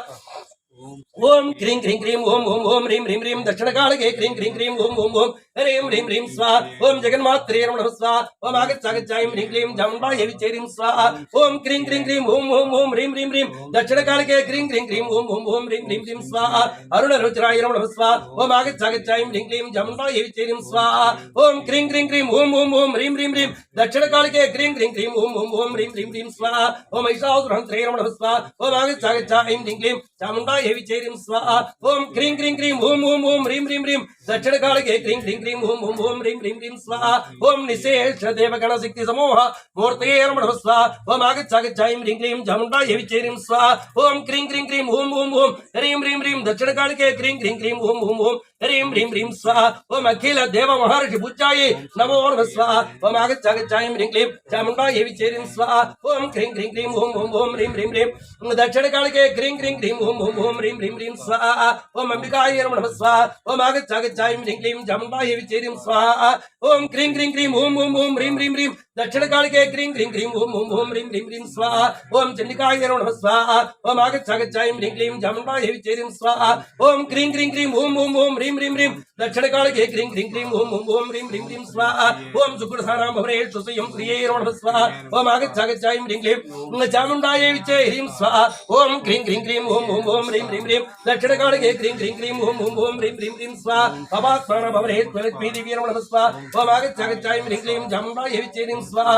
ओम क्रीं क्रीं क्रीं ओम ओम ओम ह्रीं ह्रीं ह्रीं दक्षिण कालके क्रीं क्रीं क्रीं ओम ओम ओम ह्रीं ह्रीं ह्रीं स्वाहा ओम जगन्मात्रे नमः स्वाहा ओम आगच्छागच्छायं ह्रीं क्लीं जमुनाय विचेरिं स्वाहा ओम क्रीं क्रीं क्रीं ओम ओम ओम ह्रीं ह्रीं ह्रीं दक्षिण कालके क्रीं क्रीं क्रीं ओम ओम ओम ह्रीं ह्रीं ह्रीं स्वाहा अरुणरुचिराय नमः स्वाहा ओम आगच्छागच्छायं ह्रीं क्लीं जमुनाय विचेरिं स्वाहा ओम क्रीं क्रीं क्रीं ओम ओम ओम ह्रीं ह्रीं ह्रीं दक्षिण कालके क्रीं क्रीं क्रीं ओम ओम ओम ह्रीं ह्रीं ह्रीं स्वाहा ओम महिषासुरहन्त्रे नमः स्वाहा ओम आगच्छागच्छायं ह्रीं क्लीं चामुण्डायै विचेरिं स्वाहा ओम क्रीं क्रीं क्रीं ओम ओम ओम ह्रीं ह्रीं ह्रीं दक्षिण कालके क्रीं क्रीं क्रीं ओम ओम ओम ह्रीं ह्रीं ह्रीं स्वाहा ओम निशेष देवगण शक्ति समूह मूर्तये नमः स्वाहा ओम आगच्छागच्छायं ह्रीं क्लीं चामुण्डायै विचेरिं स्वाहा ओम क्रीं क्रीं क्रीं ओम ओम ओम ह्रीं ह्रीं ह्रीं दक्षिण कालके क्रीं क्रीं क्रीं ओम ओम ओम ह्रीं ह्रीं ह्रीं स्वाहा ओम अखिल देव महर्षि पूज्यायै नमो नमः स्वाहा ओम आगच्छागच्छायं ह्रीं क्लीं चामुण्डायै विचेरिं स्वाहा ओम क्रीं क्रीं क्रीं ओम ओम ओम ह्रीं ह्रीं ह्रीं दक्षिण कालके क्रीं क्रीं क्रीं ओम ओम ओम ह्रीं ह्रीं ह्रीं स्वाहा ओम अंबिकायै नमः स्वाहा ओम आगच्छागच्छायं ह्रीं क्लीं चामुण्डायै विचेरिं स्वाहा ओम क्रीं क्रीं क्रीं ओम ओम ओम ह्रीं ह्रीं ह्रीं दक्षिण कालके क्रीं क्रीं क्रीं ओम ओम ओम ह्रीं ह्रीं ह्रीं स्वाहा ओम चण्डिकायै नमः स्वाहा ओम आगच्छागच्छायं ह्रीं क्लीं चामुण्डायै विचेरिं स्वाहा ओम क्रीं क्रीं क्रीं ओम ओम ओम ह्रीं ह्रीं ह्रीं दक्षिण कालके क्रीं क्रीं क्रीं ओम ओम ओम ह्रीं ह्रीं ह्रीं स्वाहा ओम सुकृतानां भवनेषु स्वयं प्रिये नमः स्वाहा ओम आगच्छागच्छायं ह्रीं क्लीं चामुण्डायै विचेरिं स्वाहा ओम क्रीं क्रीं क्रीं ओम ओम ओम ह्रीं ह्रीं ह्रीं दक्षिण कालके क्रीं क्रीं क्रीं ओम ओम ओम ह्रीं ह्रीं ह्रीं स्वाहा अपास्तानां भवनेषु लक्ष्मी देवी नमः स्वाहा ओम आगच्छागच्छायं ह्रीं क्लीं चामुण्डायै विचेरिं स्वाहा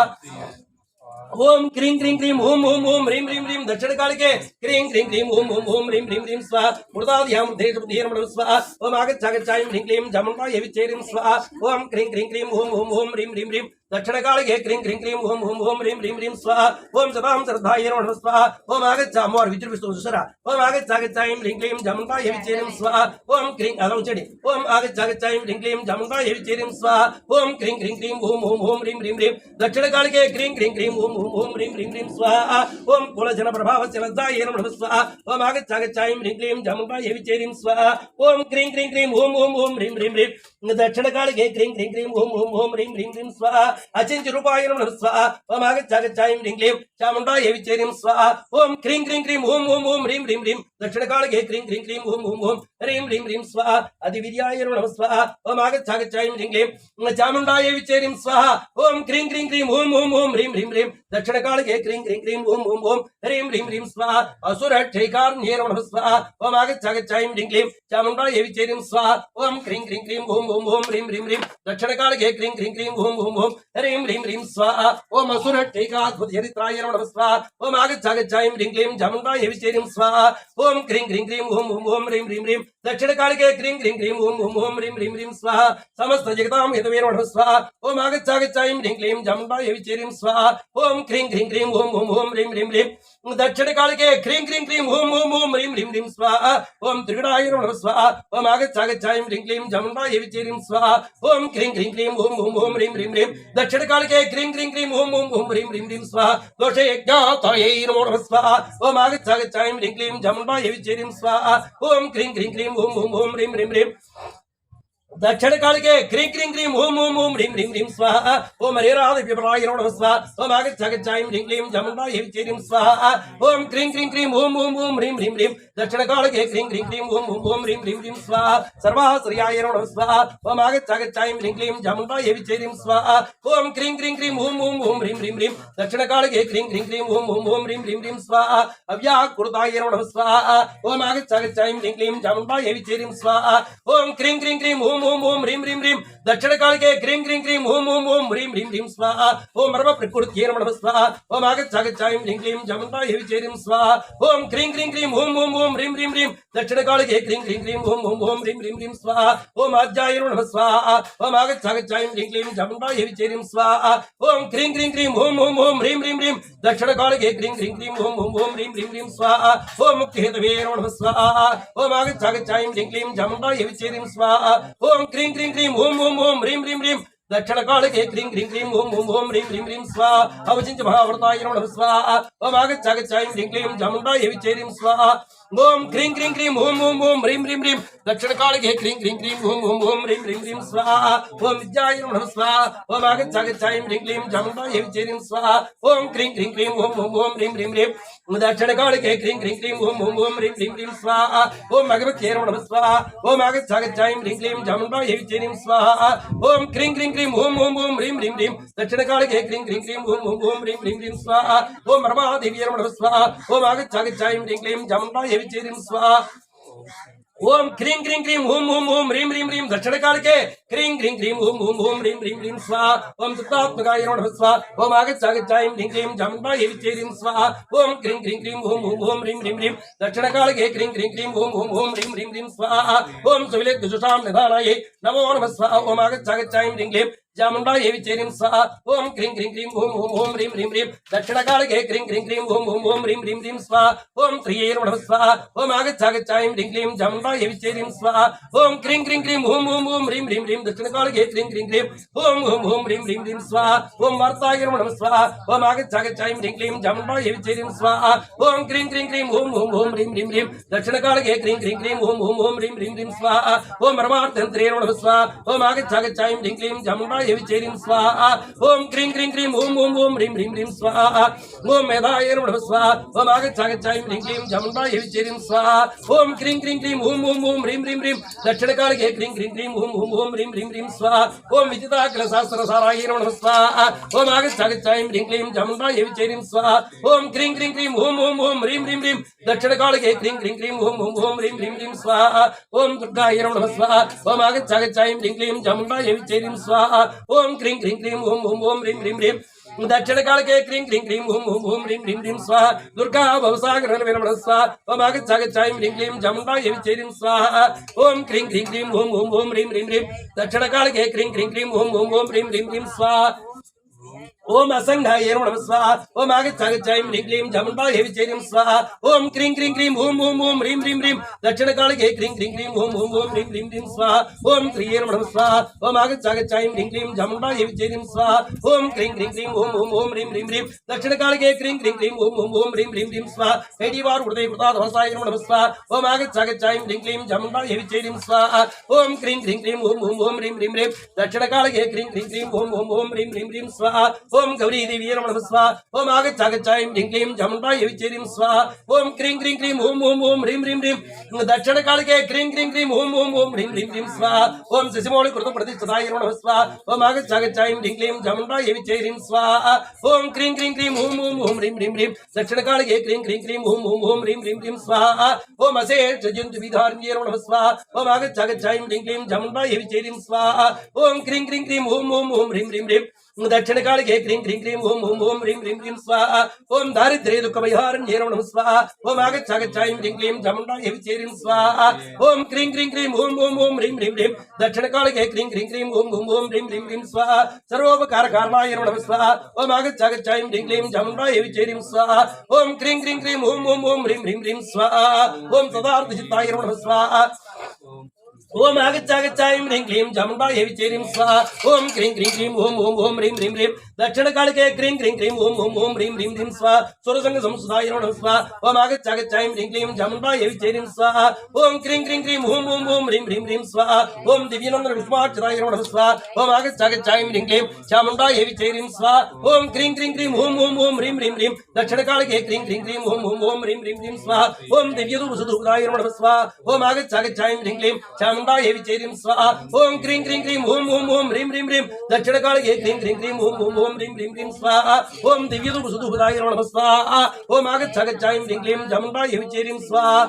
ओम क्रीं क्रीं क्रीं ओम ओम ओम ह्रीं ह्रीं ह्रीं दक्षिण कालके क्रीं क्रीं क्रीं ओम ओम ओम ह्रीं ह्रीं ह्रीं स्वाहा मृताद्यां देशपतिये नमः स्वाहा ओम आगच्छागच्छायं ह्रीं क्लीं चामुण्डायै विचेरिं स्वाहा ओम क्रीं क्रीं क्रीं ओम ओम ओम ह्रीं ह्रीं ह्रीं दक्षिण कालके क्रीं क्रीं क्रीं ओम ओम ओम ह्रीं ह्रीं ह्रीं स्वाहा ओम सदां श्रद्धायै नमः स्वाहा ओम आगच्छामोर विजृंभिस्तु सुसरा ओम आगच्छागच्छायं ह्रीं क्लीं चामुण्डायै विचेरिं स्वाहा ओम क्रीं अलौचडि ओम आगच्छागच्छायं ह्रीं क्लीं चामुण्डायै विचेरिं स्वाहा ओम क्रीं क्रीं क्रीं ओम ओम ओम ह्रीं ह्रीं ह्रीं दक्षिण कालके क्रीं क्रीं क्रीं ओम ओम ओम ह्रीं ह्रीं ह्रीं स्वाहा ओम कुलजन प्रभावस्य लज्जायै नमः स्वाहा ओम आगच्छागच्छायं ह्रीं क्लीं चामुण्डायै विचेरिं स्वाहा ओम क्रीं क्रीं क्रीं ओम ओम ओम ह्रीं ह्रीं ह्रीं दक्षिण कालके क्रीं क्रीं क्रीं ओम ओम ओम ह्रीं ह्रीं ह्रीं स्वाहा अचिंत्य रूपाय नमः स्वाहा ओम आगच्छागच्छायं ह्रीं क्लीं चामुण्डायै विचेरिं स्वाहा ओम क्रीं क्रीं क्रीं ओम ओम ओम ह्रीं ह्रीं ह्रीं दक्षिणकालके क्रीं क्रीं क्रीं ओम ओम ओम ह्रीं ह्रीं ह्रीं स्वाहा अधिवीर्याय नमः स्वाहा ओम आगच्छागच्छाय ह्रीं क्लीं चामुण्डाय विचेरिं स्वाहा ओम क्रीं क्रीं क्रीं ओम ओम ओम ह्रीं ह्रीं ह्रीं दक्षिणकालके क्रीं क्रीं क्रीं ओम ओम ओम ह्रीं ह्रीं ह्रीं स्वाहा असुरक्षैकार्ण्ये नमः स्वाहा ओम आगच्छागच्छाय ह्रीं क्लीं चामुण्डाय विचेरिं स्वाहा ओम क्रीं क्रीं क्रीं ओम ओम ओम ह्रीं ह्रीं ह्रीं दक्षिणकालके क्रीं क्रीं क्रीं ओम ओम ओम ह्रीं ह्रीं ह्रीं स्वाहा ओम असुरक्षैकाद्भुतचरित्राय नमः स्वाहा ओम आगच्छागच्छाय ह्रीं क्लीं चामुण्डाय विचेरिं स्वाहा ओम क्रीं क्रीं क्रीं ओम ओम ओम ह्रीं ह्रीं ह्रीं दक्षिणकालके क्रीं क्रीं क्रीं ओम ओम ओम ह्रीं ह्रीं ह्रीं स्वाहा समस्त जगतां हितवे नमः स्वाहा ओम आगच्छागच्छाय ह्रीं क्लीं चामुण्डाय विचेरिं स्वाहा ओम क्रीं क्रीं क्रीं ओम ओम ओम ह्रीं ह्रीं ह्रीं दक्षिणकालके क्रीं क्रीं क्रीं ओम ओम ओम ह्रीं ह्रीं ह्रीं स्वाहा ओम त्रिगुणाय नमः स्वाहा ओम आगच्छागच्छाय ह्रीं क्लीं चामुण्डाय विचेरिं स्वाहा ओम क्रीं क्रीं क्रीं ओम ओम ओम ह्रीं ह्रीं ह्रीं दक्षिणकालके क्रीं क्रीं क्रीं ओम ओम ओम ह्रीं ह्रीं ह्रीं स्वाहा दोषे यज्ञातायै नमो नमः स्वाहा ओम आगच्छागच्छाय ह्रीं क्लीं चामुण्डाय विचेरिं स्वाहा ओम क्रीं क्रीं क्रीं ओम ओम ओम ह्रीं ह्रीं ह्रीं दक्षिणकालके क्रीं क्रीं क्रीं ओम ओम ओम ह्रीं ह्रीं ह्रीं स्वाहा ओम हरिराधिप्यपराय नमः स्वाहा ओम आगच्छागच्छाय ह्रीं क्लीं चामुण्डाय विचेरिं स्वाहा ओम क्रीं क्रीं क्रीं ओम ओम ओम ह्रीं ह्रीं ह्रीं दक्षिणकालके क्रीं क्रीं क्रीं ओम ओम ओम ह्रीं ह्रीं ह्रीं स्वाहा सर्वाश्रयाय नमः स्वाहा ओम आगच्छागच्छाय ह्रीं क्लीं चामुण्डाय विचेरिं स्वाहा ओम क्रीं क्रीं क्रीं ओम ओम ओम ह्रीं ह्रीं ह्रीं दक्षिणकालके क्रीं क्रीं क्रीं ओम ओम ओम ह्रीं ह्रीं ह्रीं स्वाहा अव्याकृताय नमः स्वाहा ओम आगच्छागच्छाय ह्रीं क्लीं चामुण्डाय विचेरिं स्वाहा ओम क्रीं क्रीं क्रीं ओम ओम ओम ह्रीं ह्रीं ह्रीं दक्षिणकालके क्रीं क्रीं क्रीं ओम ओम ओम ह्रीं ह्रीं ह्रीं स्वाहा ओम सर्व प्रकृत्यै नमः स्वाहा ओम आगच्छागच्छाय ह्रीं क्लीं चामुण्डाय विचेरिं स्वाहा ओम क्रीं क्रीं क्रीं ओम ओम ओम ह्रीं ह्रीं ह्रीं दक्षिणकालके क्रीं क्रीं क्रीं ओम ओम ओम ह्रीं ह्रीं ह्रीं स्वाहा ओम आज्याय नमः स्वाहा ओम आगच्छागच्छाय ह्रीं क्लीं चामुण्डाय विचेरिं स्वाहा ओम क्रीं क्रीं क्रीं ओम ओम ओम ह्रीं ह्रीं ह्रीं दक्षिणकालके क्रीं क्रीं क्रीं ओम ओम ओम ह्रीं ह्रीं ह्रीं स्वाहा ओम मुक्तिहेतवे नमः स्वाहा ओम आगच्छागच्छाय ह्रीं क्लीं चामुण्डाय विचेरिं स्वाहा ओम क्रीं क्रीं क्रीं ओम ओम ओम ह्रीं ह्रीं ह्रीं दक्षिणकालके क्रीं क्रीं क्रीं ओम ओम ओम ह्रीं ह्रीं ह्रीं स्वाहा अवचिञ्च महाव्रताय नमः स्वाहा ओम आगच्छागच्छाय ह्रीं क्लीं चामुण्डाय विचेरिं स्वाहा ओम क्रीं क्रीं क्रीं ओम ओम ओम ह्रीं ह्रीं ह्रीं दक्षिणकालके क्रीं क्रीं क्रीं ओम ओम ओम ह्रीं ह्रीं ह्रीं स्वाहा ओम विद्याय नमः स्वाहा ओम आगच्छागच्छाय ह्रीं क्लीं चामुण्डाय विचेरिं स्वाहा ओम क्रीं क्रीं क्रीं ओम ओम ओम ह्रीं ह्रीं ह्रीं दक्षिणकालके क्रीं क्रीं क्रीं ओम ओम ओम ह्रीं ह्रीं ह्रीं स्वाहा ओम भगवत्यै नमः स्वाहा ओम आगच्छागच्छाय ह्रीं क्लीं चामुण्डाय विचेरिं स्वाहा ओम क्रीं क्रीं क्रीं ओम ओम ओम ह्रीं ह्रीं ह्रीं दक्षिणकालके क्रीं क्रीं क्रीं ओम ओम ओम ह्रीं ह्रीं ह्रीं स्वाहा ओम परमादेव्यै नमः स्वाहा ओम आगच्छागच्छाय ह्रीं क्लीं चामुण्डाय विचेरिं स्वाहा ओम क्रीं क्रीं क्रीं ओम ओम ओम ह्रीं ह्रीं ह्रीं दक्षिणकालके क्रीं क्रीं क्रीं ओम ओम ओम ह्रीं ह्रीं ह्रीं स्वाहा ओम चित्तात्मकाय नमः स्वाहा ओम आगच्छागच्छाय ह्रीं क्लीं चामुण्डाय विचेरिं स्वाहा ओम क्रीं क्रीं क्रीं ओम ओम ओम ह्रीं ह्रीं ह्रीं दक्षिणकालके क्रीं क्रीं क्रीं ओम ओम ओम ह्रीं ह्रीं ह्रीं स्वाहा ओम सुविलेखजुषां निधानाय नमो नमः स्वाहा ओम आगच्छागच्छाय ह्रीं क्लीं चामुण्डाय विचेरिं स्वाहा ओम क्रीं क्रीं क्रीं ओम ओम ओम ह्रीं ह्रीं ह्रीं दक्षिणकालके क्रीं क्रीं क्रीं ओम ओम ओम ह्रीं ह्रीं ह्रीं स्वाहा ओम श्रियै नमः स्वाहा ओम आगच्छागच्छाय ह्रीं क्लीं चामुण्डाय विचेरिं स्वाहा ओम क्रीं क्रीं क्रीं ओम ओम ओम ह्रीं ह्रीं ह्रीं दक्षिणकालके क्रीं क्रीं क्रीं ओम ओम ओम ह्रीं ह्रीं ह्रीं स्वाहा ओम वार्ताय नमः स्वाहा ओम आगच्छागच्छाय ह्रीं क्लीं चामुण्डाय विचेरिं स्वाहा ओम क्रीं क्रीं क्रीं ओम ओम ओम ह्रीं ह्रीं ह्रीं दक्षिणकालके क्रीं क्रीं क्रीं ओम ओम ओम ह्रीं ह्रीं ह्रीं स्वाहा ओम परमार्थयन्त्रे नमः स्वाहा ओम आगच्छागच्छाय ह्रीं क्लीं चामुण्डाय विचेरिं स्वाहा ओम क्रीं क्रीं क्रीं ओम ओम ओम ह्रीं ह्रीं ह्रीं स्वाहा ओम मेधाय नमः स्वाहा ओम आगच्छागच्छाय ह्रीं क्लीं चामुण्डाय विचेरिं स्वाहा ओम क्रीं क्रीं क्रीं ओम ओम ओम ह्रीं ह्रीं ह्रीं दक्षिणकालके क्रीं क्रीं क्रीं ओम ओम ओम ह्रीं ह्रीं ह्रीं स्वाहा ओम विजिताग्रशास्त्रसाराय नमः स्वाहा ओम आगच्छागच्छाय ह्रीं क्लीं चामुण्डाय विचेरिं स्वाहा ओम क्रीं क्रीं क्रीं ओम ओम ओम ह्रीं ह्रीं ह्रीं दक्षिणकालके क्रीं क्रीं क्रीं ओम ओम ओम ह्रीं ह्रीं ह्रीं स्वाहा ओम दुर्गाय नमः स्वाहा ओम आगच्छागच्छाय ह्रीं क्लीं चामुण्डाय विचेरिं स्वाहा ओम क्रीं क्रीं क्रीं ओम ओम ओम ह्रीं ह्रीं ह्रीं दक्षिणकालके क्रीं क्रीं क्रीं ओम ओम ओम ह्रीं ह्रीं ह्रीं स्वाहा दुर्गा भवसागरं नमः स्वाहा ओम आगच्छागच्छाय ह्रीं क्लीं चामुण्डाय विचेरिं स्वाहा ओम क्रीं क्रीं क्रीं ओम ओम ओम ह्रीं ह्रीं ह्रीं दक्षिणकालके क्रीं क्रीं क्रीं ओम ओम ओम ह्रीं ह्रीं ह्रीं स्वाहा ओम असंघाय नमः स्वाहा ओम आगच्छागच्छाय ह्रीं क्लीं चामुण्डाय विचेरिं स्वाहा ओम क्रीं क्रीं क्रीं ओम ओम ओम ह्रीं ह्रीं ह्रीं दक्षिणकालके क्रीं क्रीं क्रीं ओम ओम ओम ह्रीं ह्रीं ह्रीं स्वाहा ओम श्रिये नमः स्वाहा ओम आगच्छागच्छाय ह्रीं क्लीं चामुण्डाय विचेरिं स्वाहा ओम क्रीं क्रीं क्रीं ओम ओम ओम ह्रीं ह्रीं ह्रीं दक्षिणकालके क्रीं क्रीं क्रीं ओम ओम ओम ह्रीं ह्रीं ह्रीं स्वाहा कैडिवार उदय कृताधवसाय नमः स्वाहा ओम आगच्छागच्छाय ह्रीं क्लीं चामुण्डाय विचेरिं स्वाहा ओम क्रीं क्रीं क्रीं ओम ओम ओम ह्रीं ह्रीं ह्रीं दक्षिणकालके क्रीं क्रीं क्रीं ओम ओम ओम ह्रीं ह्रीं ह्रीं स्वाहा ओम गौरी देवी नमः स्वाहा ओम आगच्चागच्चाय ह्रीं क्लीं चामुण्डायै विचेरिं स्वाहा ओम क्रीं क्रीं क्रीं ओम ओम ओम ह्रीं ह्रीं ह्रीं दक्षिण कालिके क्रीं क्रीं क्रीं ओम ओम ओम ह्रीं ह्रीं ह्रीं स्वाहा ओम शशिमौळि कृत प्रतिष्ठिताय नमः स्वाहा ओम आगच्चागच्चाय ह्रीं क्लीं चामुण्डायै विचेरिं स्वाहा ओम क्रीं क्रीं क्रीं ओम ओम ओम ह्रीं ह्रीं ह्रीं दक्षिण कालिके क्रीं क्रीं क्रीं ओम ओम ओम ह्रीं ह्रीं ह्रीं स्वाहा ओम अशेष जयन्तु विधार्म्ये नमः स्वाहा ओम आगच्चागच्चाय ह्रीं क्लीं चामुण्डायै विचेरिं स्वाहा ओम क्रीं क्रीं क्रीं ओम ओम ओम ह्रीं ह्रीं ह्रीं दक्षिण कालिके क्रीं क्रीं क्रीं ओम ओम ओम ह्रीं ह्रीं ह्रीं स्वाहा ओम दारिद्र्य दुःख परिहारण्ये नमः स्वाहा ओम आगच्चागच्चाय ह्रीं क्लीं चामुण्डायै विचेरिं स्वाहा ओम क्रीं क्रीं क्रीं ओम ओम ओम ह्रीं ह्रीं ह्रीं दक्षिण कालिके क्रीं क्रीं क्रीं ओम ओम ओम ह्रीं ह्रीं ह्रीं स्वाहा सर्वोपकार कारणाय नमः स्वाहा ओम आगच्चागच्चाय ह्रीं क्लीं चामुण्डायै विचेरिं स्वाहा ओम क्रीं क्रीं क्रीं ओम ओम ओम ह्रीं ह्रीं ह्रीं स्वाहा ओम सदार्थ चित्ताय नमः स्वाहा ओम आगच्चागच्चाय ह्रीं क्लीं चामुण्डायै विचेरिं स्वाहा ओम क्रीं क्रीं क्रीं ओम ओम ओम ह्रीं ह्रीं ह्रीं दक्षिण कालिके क्रीं क्रीं क्रीं ओम ओम ओम ह्रीं ह्रीं ह्रीं स्वाहा सुरसंग संस्कृताय नमः स्वाहा ओम आगच्चागच्चाय ह्रीं क्लीं चामुण्डायै विचेरिं स्वाहा ओम क्रीं क्रीं क्रीं ओम ओम ओम ह्रीं ह्रीं ह्रीं स्वाहा ओम दिव्यानंद विष्णुवाच्युताय नमः स्वाहा ओम आगच्चागच्चाय ह्रीं क्लीं चामुण्डायै विचेरिं स्वाहा ओम क्रीं क्रीं क्रीं ओम ओम ओम ह्रीं ह्रीं ह्रीं दक्षिण कालिके क्रीं क्रीं क्रीं ओम ओम ओम ह्रीं ह्रीं ह्रीं स्वाहा ओम दिव्यदूषधूपदाय नमः स्वाहा ओम आगच्चागच्चाय ह्रीं क्लीं चामुण्डायै विचेरिं स्वाहा ओम क्रीं क्रीं क्रीं ओम ओम ओम ह्रीं ह्रीं ह्रीं दक्षिण कालिके क्रीं क्रीं क्रीं ओम ओम ओम ह्रीं ह्रीं ह्रीं स्वाहा ओम दिव्यदूषधूपदाय नमः स्वाहा ओम आगच्चागच्चाय ह्रीं क्लीं चामुण्डायै विचेरिं स्वाहा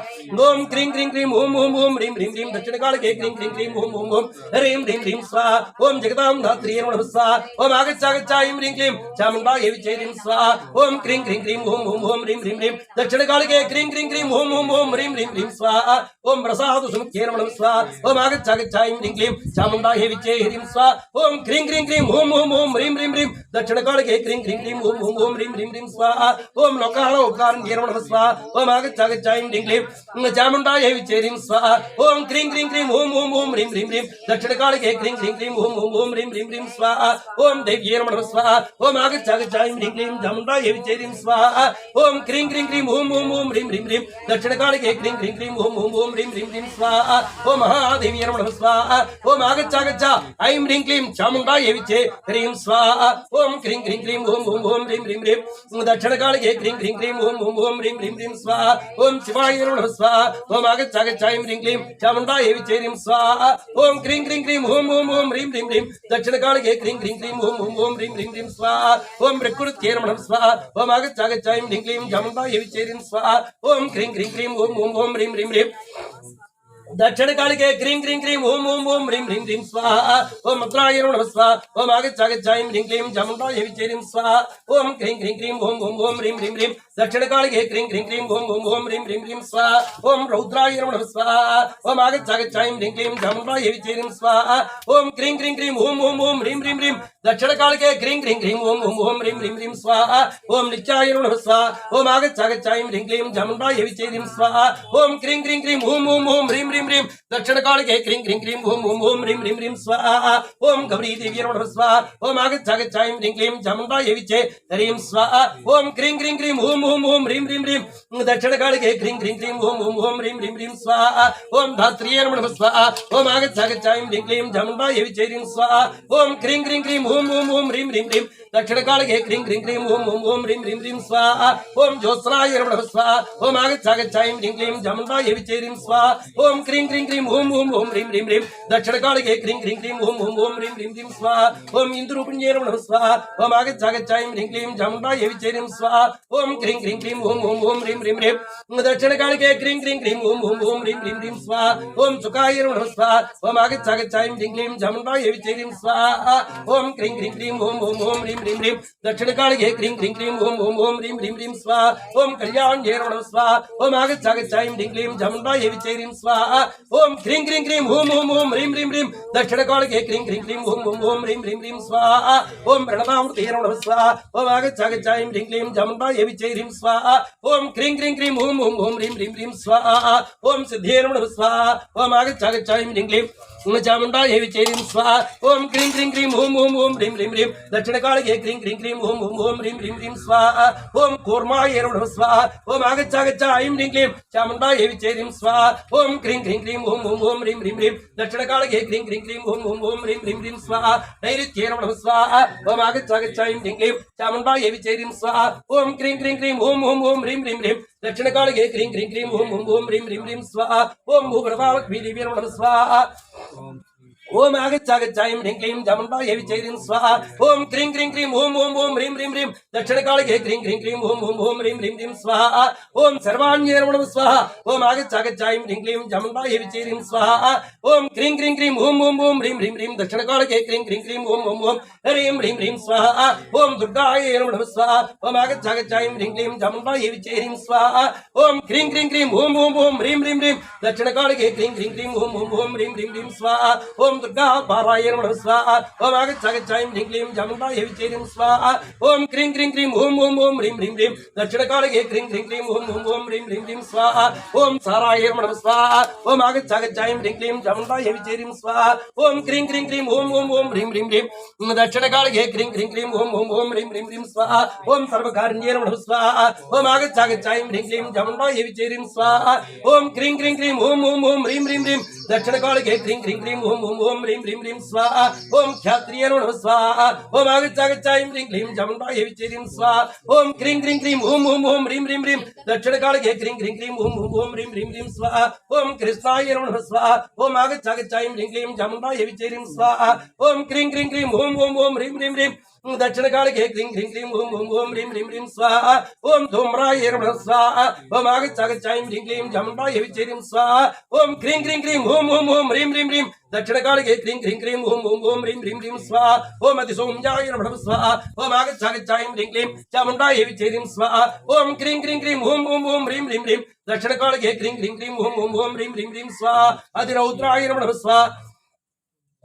ओम क्रीं क्रीं क्रीं ओम ओम ओम ह्रीं ह्रीं ह्रीं दक्षिण कालिके क्रीं क्रीं क्रीं ओम ओम ओम ह्रीं ह्रीं ह्रीं स्वाहा ओम जगदां धात्र्यै नमः स्वाहा ओम आगच्चागच्चाय ह्रीं क्लीं चामुण्डायै विचेरिं स्वाहा ओम क्रीं क्रीं क्रीं ओम ओम ओम ह्रीं ह्रीं ह्रीं दक्षिण कालिके क्रीं क्रीं क्रीं ओम ओम ओम ह्रीं ह्रीं ह्रीं स्वाहा ओम प्रसाद सुमुख्ये नमः स्वाहा ओम आगच्चागच्चाय ह्रीं क्लीं चामुण्डायै विचेरिं स्वाहा ओम क्रीं क्रीं क्रीं ओम ओम ओम ह्रीं ह्रीं ह्रीं दक्षिण कालिके क्रीं क्रीं क्रीं ओम ओम ओम ह्रीं ह्रीं ह्रीं स्वाहा ओम लोकाल उपकारण्ये नमः स्वाहा ओम आगच्चागच्चाय ह्रीं क्लीं चामुण्डायै विचेरिं स्वाहा ओम क्रीं क्रीं क्रीं ओम ओम ओम ह्रीं ह्रीं ह्रीं दक्षिण कालिके क्रीं क्रीं क्रीं ओम ओम ओम ह्रीं ह्रीं ह्रीं स्वाहा ओम देव्ये नमः स्वाहा ओम आगच्चागच्चाय ह्रीं क्लीं चामुण्डायै विचेरिं स्वाहा ओम क्रीं क्रीं क्रीं ओम ओम ओम ह्रीं ह्रीं ह्रीं दक्षिण कालिके क्रीं क्रीं क्रीं ओम ओम ओम ह्रीं ह्रीं ह्रीं स्वाहा ओम महादेव्ये नमः स्वाहा ओम आगच्चागच्चा ऐं ह्रीं क्लीं चामुण्डायै विचेरिं स्वाहा ओम क्रीं क्रीं क्रीं ओम ओम ओम ह्रीं ह्रीं ह्रीं दक्षिण कालिके क्रीं क्रीं क्रीं ओम ओम ओम ह्रीं ह्रीं ह्रीं स्वाहा ओम शिवाय नमः स्वाहा ओम आगच्चागच्चाय ह्रीं क्लीं चामुण्डायै विचेरिं स्वाहा ओम क्रीं क्रीं क्रीं ओम ओम ओम ह्रीं ह्रीं ह्रीं दक्षिण कालिके क्रीं क्रीं क्रीं ओम ओम ओम ह्रीं ह्रीं ह्रीं स्वाहा ओम प्रकृत्यै नमः स्वाहा ओम आगच्चागच्चाय ह्रीं क्लीं चामुण्डायै विचेरिं स्वाहा ओम क्रीं क्रीं क्रीं ओम ओम ओम ह्रीं ह्रीं ह्रीं दक्षिण कालिके क्रीं क्रीं क्रीं ओम ओम ओम ह्रीं ह्रीं ह्रीं स्वाहा ओम मद्राय नमः स्वाहा ओम आगच्चागच्चाय ह्रीं क्लीं चामुण्डायै विचेरिं स्वाहा ओम क्रीं क्रीं क्रीं ओम ओम ओम ह्रीं ह्रीं ह्रीं दक्षिण कालिके क्रीं क्रीं क्रीं ओम ओम ओम ह्रीं ह्रीं ह्रीं स्वाहा ओम रौद्राय नमः स्वाहा ओम आगच्चागच्चाय ह्रीं क्लीं चामुण्डायै विचेरिं स्वाहा ओम क्रीं क्रीं क्रीं ओम ओम ओम ह्रीं ह्रीं ह्रीं दक्षिण कालिके क्रीं क्रीं क्रीं ओम ओम ओम ह्रीं ह्रीं ह्रीं स्वाहा ओम नित्याय नमः स्वाहा ओम आगच्चागच्चाय ह्रीं क्लीं चामुण्डायै विचेरिं स्वाहा ओम क्रीं क्रीं क्रीं ओम ओम ओम ह्रीं ह्रीं ह्रीं दक्षिण कालिके क्रीं क्रीं क्रीं ओम ओम ओम ह्रीं ह्रीं ह्रीं स्वाहा ओम गौरी देवी नमः स्वाहा ओम आगच्चागच्चाय ह्रीं क्लीं चामुण्डायै विचेरिं स्वाहा ओम क्रीं क्रीं क्रीं ओम ओम ओम ह्रीं ह्रीं ह्रीं दक्षिण कालिके क्रीं क्रीं क्रीं ओम ओम ओम ह्रीं ह्रीं ह्रीं स्वाहा ओम धात्र्यै नमः स्वाहा ओम आगच्चागच्चाय ह्रीं क्लीं चामुण्डायै विचेरिं स्वाहा ओम क्रीं क्रीं क्रीं ओम ओम ओम ह्रीं ह्रीं ह्रीं दक्षिण कालिके क्रीं क्रीं क्रीं ओम ओम ओम ह्रीं ह्रीं ह्रीं स्वाहा ओम ज्योत्स्नाय नमः स्वाहा ओम आगच्चागच्चाय ह्रीं क्लीं चामुण्डायै विचेरिं स्वाहा ओम क्रीं क्रीं क्रीं ओम ओम ओम ह्रीं ह्रीं ह्रीं दक्षिण कालिके क्रीं क्रीं क्रीं ओम ओम ओम ह्रीं ह्रीं ह्रीं स्वाहा ओम इन्दुरूपिण्ये नमः स्वाहा ओम आगच्चागच्चाय ह्रीं क्लीं चामुण्डायै विचेरिं स्वाहा ओम क्रीं क्रीं क्रीं ओम ओम ओम ह्रीं ह्रीं ह्रीं दक्षिण कालिके क्रीं क्रीं क्रीं ओम ओम ओम ह्रीं ह्रीं ह्रीं स्वाहा ओम सुखाय नमः स्वाहा ओम आगच्चागच्चाय ह्रीं क्लीं चामुण्डायै विचेरिं स्वाहा ओम क्रीं क्रीं क्रीं ओम ओम ओम ह्रीं ह्रीं ह्रीं दक्षिण कालिके क्रीं क्रीं क्रीं ओम ओम ओम ह्रीं ह्रीं ह्रीं स्वाहा ओम कल्याण्ये नमः स्वाहा ओम आगच्चागच्चाय ह्रीं क्लीं चामुण्डायै विचेरिं स्वाहा ओम क्रीं क्रीं क्रीं ओम ओम ओम ह्रीं ह्रीं ह्रीं दक्षिण कालिके क्रीं क्रीं क्रीं ओम ओम ओम ह्रीं ह्रीं ह्रीं स्वाहा ओम प्रणतामृते नमः स्वाहा ओम आगच्चागच्चाय ह्रीं क्लीं चामुण्डायै विचेरिं स्वाहा ओम क्रीं क्रीं क्रीं ओम ओम ओम ह्रीं ह्रीं ह्रीं स्वाहा ओम सिद्धे नमः स्वाहा ओम आगच्चागच्चाय ह्रीं क्लीं चामुंडा देवी चेरीं स्वाहा ओम क्रीं क्रीं क्रीं ओम ओम ओम ह्रीं ह्रीं ह्रीं दक्षिण कालिके क्रीं क्रीं क्रीं ओम ओम ओम ह्रीं ह्रीं ह्रीं स्वाहा ओम कूर्माय नमः स्वाहा ओम आगच्छ ऐं ह्रीं क्लीं चामुंडा देवी चेरीं स्वाहा ओम क्रीं क्रीं क्रीं ओम ओम ओम ह्रीं ह्रीं ह्रीं दक्षिण कालिके क्रीं क्रीं क्रीं ओम ओम ओम ह्रीं ह्रीं ह्रीं स्वाहा नैऋत्ये नमः स्वाहा ओम आगच्छ ऐं ह्रीं क्लीं चामुंडा देवी चेरीं स्वाहा ओम क्रीं क्रीं क्रीं ओम ओम ओम ह्रीं ह्रीं ह्रीं दक्षिण कालिके क्रीं क्रीं क्रीं ओम ओम ओम ह्रीं ह्रीं ह्रीं स्वाहा ओम भूप्रभावक्ष्मी देवी नमः स्वाहा ओम आगच्छ ऐं ह्रीं क्लीं चामुंडा देवी चेरीं स्वाहा ओम क्रीं क्रीं क्रीं ओम ओम ओम ह्रीं ह्रीं ह्रीं दक्षिण कालिके क्रीं क्रीं क्रीं ओम ओम ओम ह्रीं ह्रीं ह्रीं स्वाहा ओम सर्वाण्ये नमः स्वाहा ओम आगच्छ ऐं ह्रीं क्लीं चामुंडा देवी चेरीं स्वाहा ओम क्रीं क्रीं क्रीं ओम ओम ओम ह्रीं ह्रीं ह्रीं दक्षिण कालिके क्रीं क्रीं क्रीं ओम ओम ओम ह्रीं ह्रीं ह्रीं स्वाहा ओम दुर्गायै नमः स्वाहा ओम आगच्छ ऐं ह्रीं क्लीं चामुंडा देवी चेरीं स्वाहा ओम क्रीं क्रीं क्रीं ओम ओम ओम ह्रीं ह्रीं ह्रीं दक्षिण कालिके क्रीं क्रीं क्रीं ओम ओम ओम ह्रीं ह्रीं ह्रीं स्वाहा ओम दुर्गा पाराय नमः स्वाहा ओम आगच्छ ऐं ह्रीं क्लीं चामुंडा देवी चेरीं स्वाहा ओम क्रीं क्रीं क्रीं ओम ओम ओम ह्रीं ह्रीं ह्रीं दक्षिण कालिके क्रीं क्रीं क्रीं ओम ओम ओम ह्रीं ह्रीं ह्रीं स्वाहा ओम साराय नमः स्वाहा ओम आगच्छ ऐं ह्रीं क्लीं चामुंडा देवी चेरीं स्वाहा ओम क्रीं क्रीं क्रीं ओम ओम ओम ह्रीं ह्रीं ह्रीं दक्षिण कालिके क्रीं क्रीं क्रीं ओम ओम ओम ह्रीं ह्रीं ह्रीं स्वाहा ओम सर्वकार्ये नमः स्वाहा ओम आगच्छ ऐं ह्रीं क्लीं चामुंडा देवी चेरीं स्वाहा ओम क्रीं क्रीं क्रीं ओम ओम ओम ह्रीं ह्रीं ह्रीं दक्षिण कालिके क्रीं क्रीं क्रीं ओम ओम ओम ह्रीं ह्रीं ह्रीं स्वाहा ओम क्षत्रिय नमः स्वाहा ओम आगच्छ ऐं ह्रीं क्लीं चामुंडा देवी चेरीं स्वाहा ओम क्रीं क्रीं क्रीं ओम ओम ओम ह्रीं ह्रीं ह्रीं दक्षिण कालिके क्रीं क्रीं क्रीं ओम ओम ओम ह्रीं ह्रीं ह्रीं स्वाहा ओम कृष्णाय नमः स्वाहा ओम आगच्छ ऐं ह्रीं क्लीं चामुंडा देवी चेरीं स्वाहा ओम क्रीं क्रीं क्रीं ओम ओम ओम ह्रीं ह्रीं ह्रीं दक्षिण कालिके क्रीं क्रीं क्रीं ओम ओम ओम ह्रीं ह्रीं ह्रीं स्वाहा ओम धूम्राय नमः स्वाहा ओम आगच्छ ऐं ह्रीं क्लीं चामुंडा देवी चेरीं स्वाहा ओम क्रीं क्रीं क्रीं ओम ओम ओम ह्रीं ह्रीं ह्रीं दक्षिण कालिके क्रीं क्रीं क्रीं ओम ओम ओम ह्रीं ह्रीं ह्रीं स्वाहा ओम अतिसौम्याय नमः स्वाहा ओम आगच्छ ऐं ह्रीं क्लीं चामुंडा देवी चेरीं स्वाहा ओम क्रीं क्रीं क्रीं ओम ओम ओम ह्रीं ह्रीं ह्रीं दक्षिण कालिके क्रीं क्रीं क्रीं ओम ओम ओम ह्रीं ह्रीं ह्रीं स्वाहा अतिरौद्राय नमः स्वाहा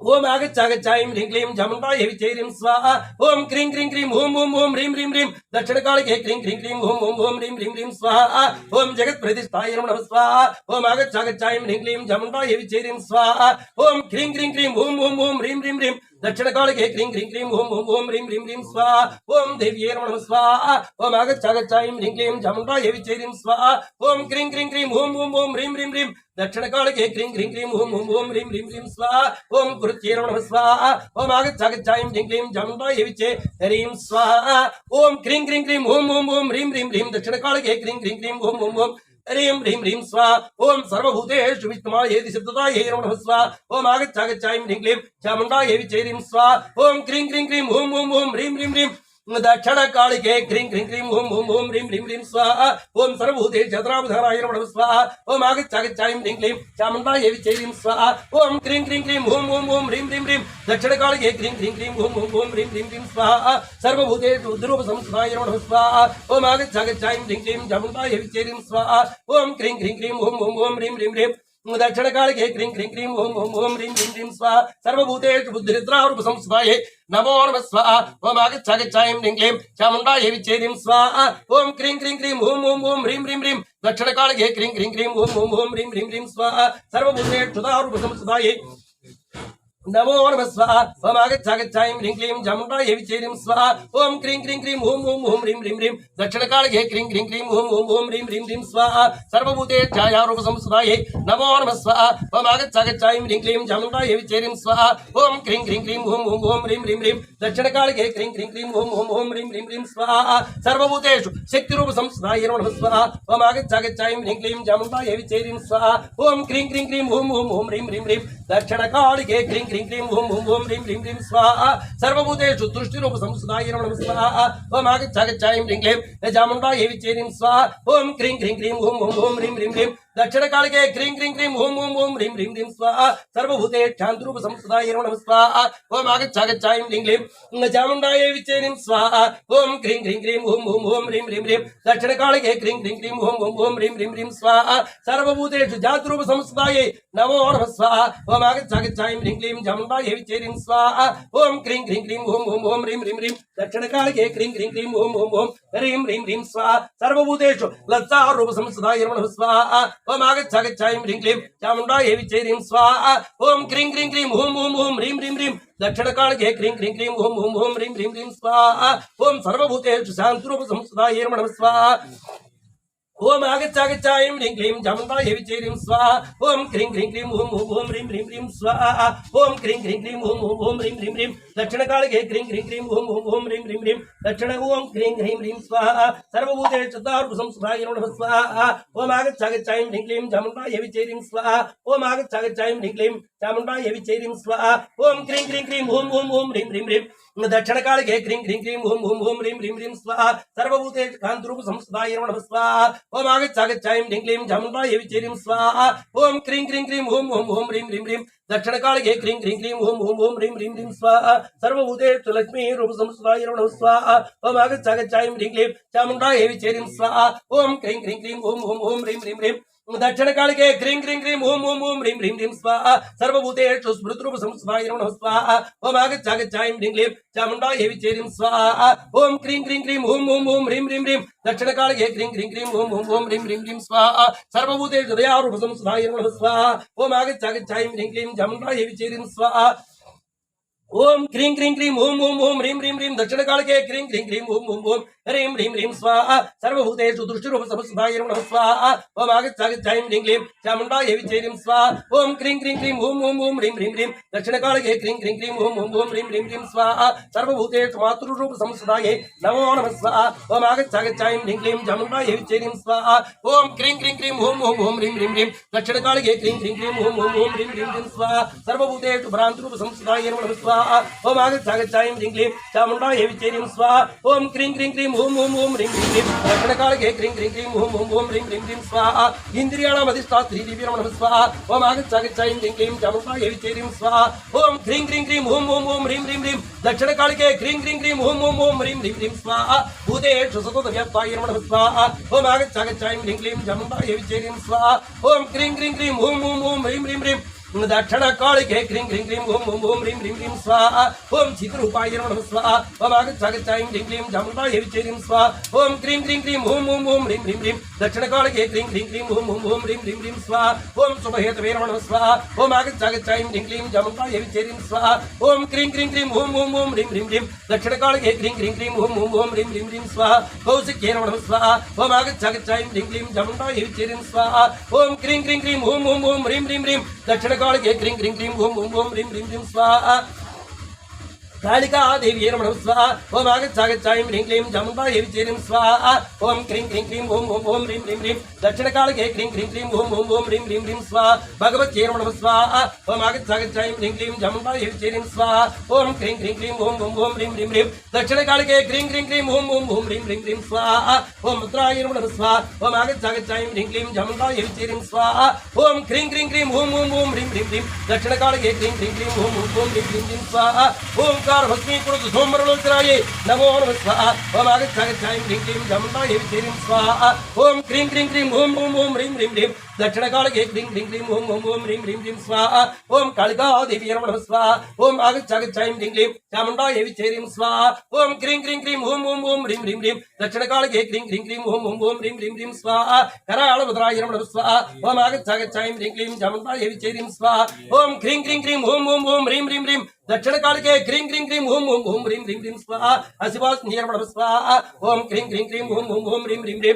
ओम आगच्छ ऐं ह्रीं क्लीं चामुंडा देवी चेरीं स्वाहा ओम क्रीं क्रीं क्रीं ओम ओम ओम ह्रीं ह्रीं ह्रीं दक्षिण कालिके क्रीं क्रीं क्रीं ओम ओम ओम ह्रीं ह्रीं ह्रीं स्वाहा ओम जगत् प्रतिष्ठाय नमः स्वाहा ओम आगच्छ ऐं ह्रीं क्लीं चामुंडा देवी चेरीं स्वाहा ओम क्रीं क्रीं क्रीं ओम ओम ओम ह्रीं ह्रीं ह्रीं दक्षिण कालिके क्रीं क्रीं क्रीं ओम ओम ओम ह्रीं ह्रीं ह्रीं स्वाहा ओम देव्ये नमः स्वाहा ओम आगच्छ ऐं ह्रीं क्लीं चामुंडा देवी चेरीं स्वाहा ओम क्रीं क्रीं क्रीं ओम ओम ओम ह्रीं ह्रीं ह्रीं दक्षिण कालिके क्रीं क्रीं क्रीं ओम ओम ओम ह्रीं ह्रीं ह्रीं स्वाहा ओम कुरुत्ये नमः स्वाहा ओम आगच्छ ऐं ह्रीं क्लीं चामुंडा देवी चेरीं स्वाहा ओम क्रीं क्रीं क्रीं ओम ओम ओम ह्रीं ह्रीं ह्रीं दक्षिण कालिके क्रीं क्रीं क्रीं ओम ओम ओम ह्रीं ह्रीं ह्रीं स्वाहा ओम सर्वभूतेषु विष्णुमायेति सिद्धतायै नमः स्वाहा ओम आगच्छ ऐं ह्रीं क्लीं चामुंडा देवी चेरीं स्वाहा ओम क्रीं क्रीं क्रीं ओम ओम ओम ह्रीं ह्रीं ह्रीं दक्षिण कालिके क्रीं क्रीं क्रीं ओम ओम ओम ह्रीं ह्रीं ह्रीं स्वाहा ओम सर्वभूतेषु चतुरावताराय नमः स्वाहा ओम आगच्छ ऐं ह्रीं क्लीं चामुंडा देवी चेरीं स्वाहा ओम क्रीं क्रीं क्रीं ओम ओम ओम ह्रीं ह्रीं ह्रीं दक्षिण कालिके क्रीं क्रीं क्रीं ओम ओम ओम ह्रीं ह्रीं ह्रीं स्वाहा सर्वभूतेषु रुद्ररूप संस्थाय नमः स्वाहा ओम आगच्छ ऐं ह्रीं क्लीं चामुंडा देवी चेरीं स्वाहा ओम क्रीं क्रीं क्रीं ओम ओम ओम ह्रीं ह्रीं ह्रीं दक्षिण कालिके क्रीं क्रीं क्रीं ओम ओम ओम ह्रीं ह्रीं ह्रीं स्वाहा सर्वभूतेषु बुद्धिनिद्रारूप संस्थाये नमो नमः स्वाहा ओम आगच्छ ऐं ह्रीं क्लीं चामुंडा देवी चेरीं स्वाहा ओम क्रीं क्रीं क्रीं ओम ओम ओम ह्रीं ह्रीं ह्रीं दक्षिण कालिके क्रीं क्रीं क्रीं ओम ओम ओम ह्रीं ह्रीं ह्रीं स्वाहा सर्वभूतेषु सुधारूप संस्थाये नमो नमः स्वाहा ओम आगच्छ ऐं ह्रीं क्लीं चामुंडा देवी चेरीं स्वाहा ओम क्रीं क्रीं क्रीं ओम ओम ओम ह्रीं ह्रीं ह्रीं दक्षिण कालिके क्रीं क्रीं क्रीं ओम ओम ओम ह्रीं ह्रीं ह्रीं स्वाहा सर्वभूतेषु छायारूप संस्थाये नमो नमः स्वाहा ओम आगच्छ ऐं ह्रीं क्लीं चामुंडा देवी चेरीं स्वाहा ओम क्रीं क्रीं क्रीं ओम ओम ओम ह्रीं ह्रीं ह्रीं दक्षिण कालिके क्रीं क्रीं क्रीं ओम ओम ओम ह्रीं ह्रीं ह्रीं स्वाहा सर्वभूतेषु शक्तिरूप संस्थाये नमः स्वाहा ओम आगच्छ ऐं ह्रीं क्लीं चामुंडा देवी चेरीं स्वाहा ओम क्रीं क्रीं क्रीं ओम ओम ओम ह्रीं ह्रीं ह्रीं दक्षिण कालिके क्रीं क्रीं क्रीं ओम ओम ओम ह्रीं ह्रीं ह्रीं स्वाहा सर्वभूतेषु तुष्टिरूप संस्थाये नमः स्वाहा ओम आगच्छ ऐं ह्रीं क्लीं चामुंडा देवी चेरीं स्वाहा ओम क्रीं क्रीं क्रीं ओम ओम ओम ह्रीं ह्रीं ह्रीं दक्षिण कालिके क्रीं क्रीं क्रीं ओम ओम ओम ह्रीं ह्रीं ह्रीं स्वाहा सर्वभूतेषु शान्तिरूप संस्थाये नमः स्वाहा ओम आगच्छ ऐं ह्रीं क्लीं चामुंडा देवी चेरीं स्वाहा ओम क्रीं क्रीं क्रीं ओम ओम ओम ह्रीं ह्रीं ह्रीं दक्षिण कालिके क्रीं क्रीं क्रीं ओम ओम ओम ह्रीं ह्रीं ह्रीं स्वाहा सर्वभूतेषु जातरूप संस्थाये नमो नमः स्वाहा ओम आगच्छ ऐं ह्रीं क्लीं चामुंडा देवी चेरीं स्वाहा ओम क्रीं क्रीं क्रीं ओम ओम ओम ह्रीं ह्रीं ह्रीं दक्षिण कालिके क्रीं क्रीं क्रीं ओम ओम ओम ह्रीं ह्रीं ह्रीं स्वाहा सर्वभूतेषु लज्जारूप संस्थाये नमः स्वाहा ओम आगच्छागच्छायं ह्रीं क्लीं चामुण्डायै विचैरीं स्वाहा ओम क्रीं क्रीं क्रीं हूं हूं हूं ह्रीं ह्रीं ह्रीं दक्षिणकाळगे क्रीं क्रीं क्रीं हूं हूं हूं ह्रीं ह्रीं ह्रीं स्वाहा ओम सर्वभूतेषु शान्तिरूप संस्थितायै नमः स्वाहा ओम आगच्छागच्छायं ह्रीं क्लीं चामुण्डायै विचैरीं स्वाहा ओम क्रीं क्रीं क्रीं हूं हूं हूं ह्रीं ह्रीं ह्रीं स्वाहा ओम क्रीं क्रीं क्रीं हूं हूं हूं ह्रीं ह्रीं ह्रीं दक्षिणकाळगे क्रीं क्रीं क्रीं हूं हूं हूं ह्रीं ह्रीं ह्रीं दक्षिण ओम क्रीं ह्रीं ह्रीं स्वाहा सर्वभूतेषु शान्तिरूप संस्थितायै नमः स्वाहा ओम आगच्छागच्छायं ह्रीं क्लीं चामुण्डायै विचैरीं स्वाहा ओम आगच्छागच्छायं ह्रीं क्लीं चामुण्डायै विचैरीं स्वाहा ओम क्रीं क्रीं क्रीं हूं हूं हूं ह्रीं ह्रीं ह्रीं दक्षिणकाळगे क्रीं क्रीं क्रीं हूं हूं हूं ह्रीं ह्रीं ह्रीं स्वाहा सर्वभूतेषु शान्तिरूप संस्थितायै नमः स्वाहा ओम आगच्छागच्छायं ह्रीं क्लीं चामुण्डायै विचैरीं स्वाहा ओम क्रीं क्रीं क्रीं हूं हूं हूं ह्रीं ह्रीं ह्रीं दक्षिणकाळगे क्रीं क्रीं क्रीं हूं हूं हूं ह्रीं ह्रीं ह्रीं स्वाहा सर्वभूतेषु लक्ष्मीरूप संस्थितायै नमः स्वाहा ओम आगच्छागच्छायं ह्रीं क्लीं चामुण्डायै विचैरीं स्वाहा ओम क्रीं क्रीं क्रीं हूं हूं हूं ह्रीं ह्रीं ह्रीं दक्षिणकाळगे क्रीं क्रीं क्रीं हूं हूं हूं ह्रीं ह्रीं ह्रीं स्वाहा सर्वभूतेषु स्मृतिरूप संस्थितायै नमः स्वाहा ओम आगच्छागच्छायं ह्रीं क्लीं चामुण्डायै विचैरीं स्वाहा ओम क्रीं क्रीं क्रीं हूं हूं हूं ह्रीं ह्रीं ह्रीं दक्षिणकाळगे क्रीं क्रीं क्रीं हूं हूं हूं ह्रीं ह्रीं ह्रीं स्वाहा सर्वभूतेषु दयारूप संस्थितायै नमः स्वाहा ओम आगच्छागच्छायं ह्रीं क्लीं चामुण्डायै विचैरीं स्वाहा ओम क्रीं क्रीं क्रीं हूं हूं हूं ह्रीं ह्रीं ह्रीं दक्षिणकाळगे क्रीं क्रीं क्रीं हूं हूं हूं ह्रीं ह्रीं ह्रीं स्वाहा सर्वभूतेषु दृष्टिरूप संस्थितायै नमः स्वाहा ओम आगच्छागच्छायं ह्रीं क्लीं चामुण्डायै विचैरीं स्वाहा ओम क्रीं क्रीं क्रीं हूं हूं हूं ह्रीं ह्रीं ह्रीं दक्षिणकाळगे क्रीं क्रीं क्रीं हूं हूं हूं ह्रीं ह्रीं ह्रीं स्वाहा सर्वभूतेषु मातृरूप संस्थितायै नमो नमः स्वाहा ओम आगच्छागच्छायं ह्रीं क्लीं चामुण्डायै विचैरीं स्वाहा ओम क्रीं क्रीं क्रीं हूं हूं हूं ह्रीं ह्रीं ह्रीं दक्षिणकाळगे क्रीं क्रीं क्रीं हूं हूं हूं ह्रीं ह्रीं ह्रीं स्वाहा सर्वभूतेषु भ्रान्तरूप संस्थितायै नमः स्वाहा ओम आगच्छागच्छायं ह्रीं क्लीं चामुण्डायै विचैरीं स्वाहा ओम क्रीं क्रीं क्रीं हूं हूं हूं ह्रीं ह्रीं ह्रीं दक्षिणकाळगे क्रीं क्रीं क्रीं हूं हूं हूं ह्रीं ह्रीं ह्रीं स्वाहा इन्द्रियाणाम् अधिष्ठात्री देवी नमः स्वाहा ओम आगच्छागच्छायं ह्रीं क्लीं चामुण्डायै विचैरीं स्वाहा ओम क्रीं क्रीं क्रीं हूं हूं हूं ह्रीं ह्रीं ह्रीं दक्षिणकाळगे क्रीं क्रीं क्रीं हूं हूं हूं ह्रीं ह्रीं ह्रीं स्वाहा भूतेषु सततव्याप्तायै नमः स्वाहा ओम आगच्छागच्छायं ह्रीं क्लीं चामुण्डायै विचैरीं स्वाहा ओम क्रीं क्रीं क्रीं हूं हूं हूं ह्रीं ह्रीं ह्रीं दक्षिणकाळगे क्रीं क्रीं क्रीं हूं हूं हूं ह्रीं ह्रीं ह्रीं स्वाहा ओम चिद्रूपायै नमः स्वाहा ओम आगच्छागच्छायं ह्रीं क्लीं चामुण्डायै विचैरीं स्वाहा ओम क्रीं क्रीं क्रीं हूं हूं हूं ह्रीं ह्रीं ह्रीं दक्षिणकाळगे क्रीं क्रीं क्रीं हूं हूं हूं ह्रीं ह्रीं ह्रीं स्वाहा ओम शुभहेतवे नमः स्वाहा ओम आगच्छागच्छायं ह्रीं क्लीं चामुण्डायै विचैरीं स्वाहा ओम क्रीं क्रीं क्रीं हूं हूं हूं ह्रीं ह्रीं ह्रीं दक्षिणकाळगे क्रीं क्रीं क्रीं हूं हूं हूं ह्रीं ह्रीं ह्रीं स्वाहा कौशिक्ये नमः स्वाहा ओम आगच्छागच्छायं ह्रीं क्लीं चामुण्डायै विचैरीं स्वाहा ओम क्रीं क्रीं क्रीं हूं हूं हूं ह्रीं ह्रीं ह्रीं दक्षिणकाळगे क्रीं क्रीं क्रीं हूं हूं हूं ह्रीं ह्रीं ह्रीं स्वाहा कालिका देवी नमः स्वाहा ओम आगच्छागच्छायं ह्रीं क्लीं चामुण्डायै विचैरीं स्वाहा ओम क्रीं क्रीं क्रीं हूं हूं हूं ह्रीं ह्रीं ह्रीं दक्षिणकाळगे क्रीं क्रीं क्रीं हूं हूं हूं ह्रीं ह्रीं ह्रीं स्वाहा भगवत्यै नमः स्वाहा ओम आगच्छागच्छायं ह्रीं क्लीं चामुण्डायै विचैरीं स्वाहा ओम क्रीं क्रीं क्रीं हूं हूं हूं ह्रीं ह्रीं ह्रीं दक्षिणकाळगे क्रीं क्रीं क्रीं हूं हूं हूं ह्रीं ह्रीं ह्रीं स्वाहा ओम रुद्रायै नमः स्वाहा ओम आगच्छागच्छायं ह्रीं क्लीं चामुण्डायै विचैरीं स्वाहा ओम क्रीं क्रीं क्रीं हूं हूं हूं ह्रीं ह्रीं ह्रीं दक्षिणकाळगे क्रीं क्रीं क्रीं हूं हूं हूं ह्रीं ह्रीं ह्रीं स्वाहा ओंकार भस्मीकृत सोमरलोचनायै नमो नमः स्वाहा ओम आगच्छागच्छायं ह्रीं क्लीं चामुण्डायै विचैरीं स्वाहा ओम क्रीं क्रीं क्रीं हूं हूं हूं ह्रीं ह्रीं ह्रीं दक्षिणकाळगे क्रीं क्रीं क्रीं हूं हूं हूं ह्रीं ह्रीं ह्रीं स्वाहा ओम कालिका देवी नमः स्वाहा ओम आगच्छागच्छायं ह्रीं क्लीं चामुण्डायै विचैरीं स्वाहा ओम क्रीं क्रीं क्रीं हूं हूं हूं ह्रीं ह्रीं ह्रीं दक्षिणकाळगे क्रीं क्रीं क्रीं हूं हूं हूं ह्रीं ह्रीं ह्रीं स्वाहा कराळभद्राय नमः स्वाहा ओम आगच्छागच्छायं ह्रीं क्लीं चामुण्डायै विचैरीं स्वाहा ओम क्रीं क्रीं क्रीं हूं हूं हूं ह्रीं ह्रीं ह्रीं दक्षिणकाळगे क्रीं क्रीं क्रीं हूं हूं हूं ह्रीं ह्रीं ह्रीं स्वाहा अशिवास्न्यै नमः स्वाहा ओम क्रीं क्रीं क्रीं हूं हूं हूं ह्रीं ह्रीं ह्रीं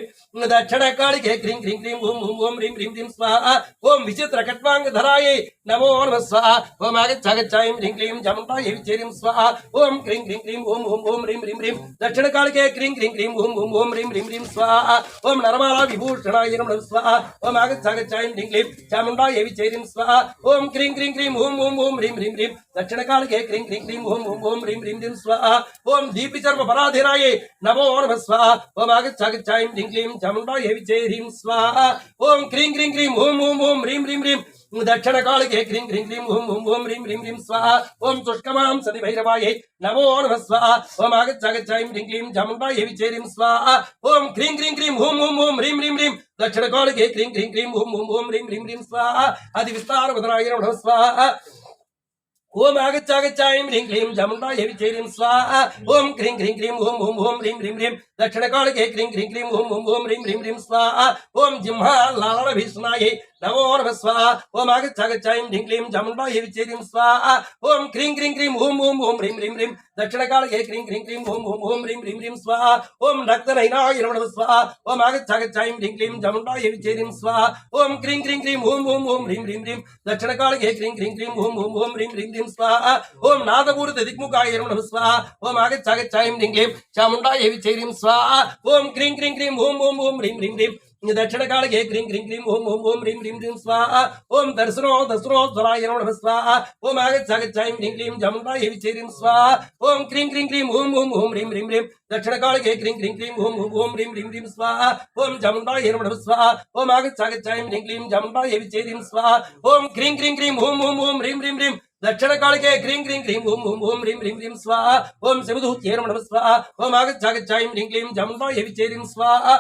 दक्षिणकाळगे क्रीं क्रीं क्रीं हूं हूं हूं ह्रीं ह्रीं ह्रीं स्वाहा ओम विचित्रकट्वाङ्गधरायै नमो नमः स्वाहा ओम आगच्छागच्छायं ह्रीं क्लीं चामुण्डायै विचैरीं स्वाहा ओम क्रीं क्रीं क्रीं हूं हूं हूं ह्रीं ह्रीं ह्रीं दक्षिणकाळगे क्रीं क्रीं क्रीं हूं हूं हूं ह्रीं ह्रीं ह्रीं स्वाहा ओम नरमाला विभूषणाय नमः स्वाहा ओम आगच्छागच्छायं ह्रीं क्लीं चामुण्डायै विचैरीं स्वाहा ओम क्रीं क्रीं क्रीं हूं हूं हूं ह्रीं ह्रीं ह्रीं दक्षिणकाळगे क्रीं क्रीं क्रीं हूं हूं हूं ह्रीं ह्रीं ह्रीं स्वाहा ओम दीपिचर्म पराधिरायै नमो नमः स्वाहा ओम आगच्छागच्छायं ह्रीं क्लीं चामुण्डायै विचैरीं स्वाहा ओम क्रीं क्रीं क्रीं हूं हूं हूं ह्रीं ह्रीं ह्रीं दक्षिणकाळगे क्रीं क्रीं क्रीं हूं हूं हूं ह्रीं ह्रीं ह्रीं स्वाहा ओम तुष्कमां सति भैरवायै नमो नमः स्वाहा ओम आगच्छागच्छायं ह्रीं क्लीं चामुण्डायै विचैरीं स्वाहा ओम क्रीं क्रीं क्रीं हूं हूं हूं ह्रीं ह्रीं ह्रीं दक्षिणकाळगे क्रीं क्रीं क्रीं हूं हूं हूं ह्रीं ह्रीं ह्रीं स्वाहा अधिविस्तारवदनाय नमः स्वाहा ओम आगच्चागच्चायं ह्रीं क्लीं चामुण्डायै विचेरिं स्वाहा ओम क्रीं क्रीं क्रीं ओम ओम ओम ह्रीं ह्रीं ह्रीं दक्षिणकालिके क्रीं क्रीं क्रीं ओम ओम ओम ह्रीं ह्रीं ह्रीं स्वाहा ओम जिह्वालालभीषणायै नमो नमः स्वाहा ओम आगच्चागच्चायं ह्रीं क्लीं चामुण्डायै विचेरिं स्वाहा ओम क्रीं क्रीं क्रीं ओम ओम ओम ह्रीं ह्रीं ह्रीं दक्षिणकालिके क्रीं क्रीं क्रीं ओम ओम ओम ह्रीं ह्रीं ह्रीं स्वाहा ओम रक्तनयनाय नमः स्वाहा ओम आगच्चागच्चायं ह्रीं क्लीं चामुण्डायै विचेरिं स्वाहा ओम क्रीं क्रीं क्रीं ओम ओम ओम ह्रीं ह्रीं ह्रीं दक्षिणकालिके क्रीं क्रीं क्रीं ओम ओम ओम ह्रीं ह्रीं ह्रीं स्वाहा ओम नादपूरित दिक्मुखाय नमः स्वाहा ओम आगच्चागच्चायं ह्रीं क्लीं चामुण्डायै विचेरिं स्वाहा ओम क्रीं क्रीं क्रीं ओम ओम ओम ह्रीं ह्रीं ह्रीं दक्षिणकालिके क्रीं क्रीं क्रीं ओम ओम ओम ह्रीं ह्रीं ह्रीं स्वाहा ओम दर्शनो स्वराय नमः स्वाहा ओम आगच्चागच्चायं ह्रीं क्लीं चामुण्डायै विचेरिं स्वाहा ओम क्रीं क्रीं क्रीं ओम ओम ओम ह्रीं ह्रीं ह्रीं दक्षिणकालिके क्रीं क्रीं क्रीं ओम ओम ओम ह्रीं ह्रीं ह्रीं स्वाहा ओम चामुण्डायै नमः स्वाहा ओम आगच्चागच्चायं ह्रीं क्लीं चामुण्डायै विचेरिं स्वाहा ओम क्रीं क्रीं क्रीं ओम ओम ओम ह्रीं ह्रीं ह्रीं दक्षिणकालिके क्रीं क्रीं क्रीं ओम ओम ओम ह्रीं ह्रीं ह्रीं स्वाहा ओम शिवदूत्यै नमः स्वाहा ओम आगच्चागच्चायं ह्रीं क्लीं चामुण्डायै विचेरिं स्वाहा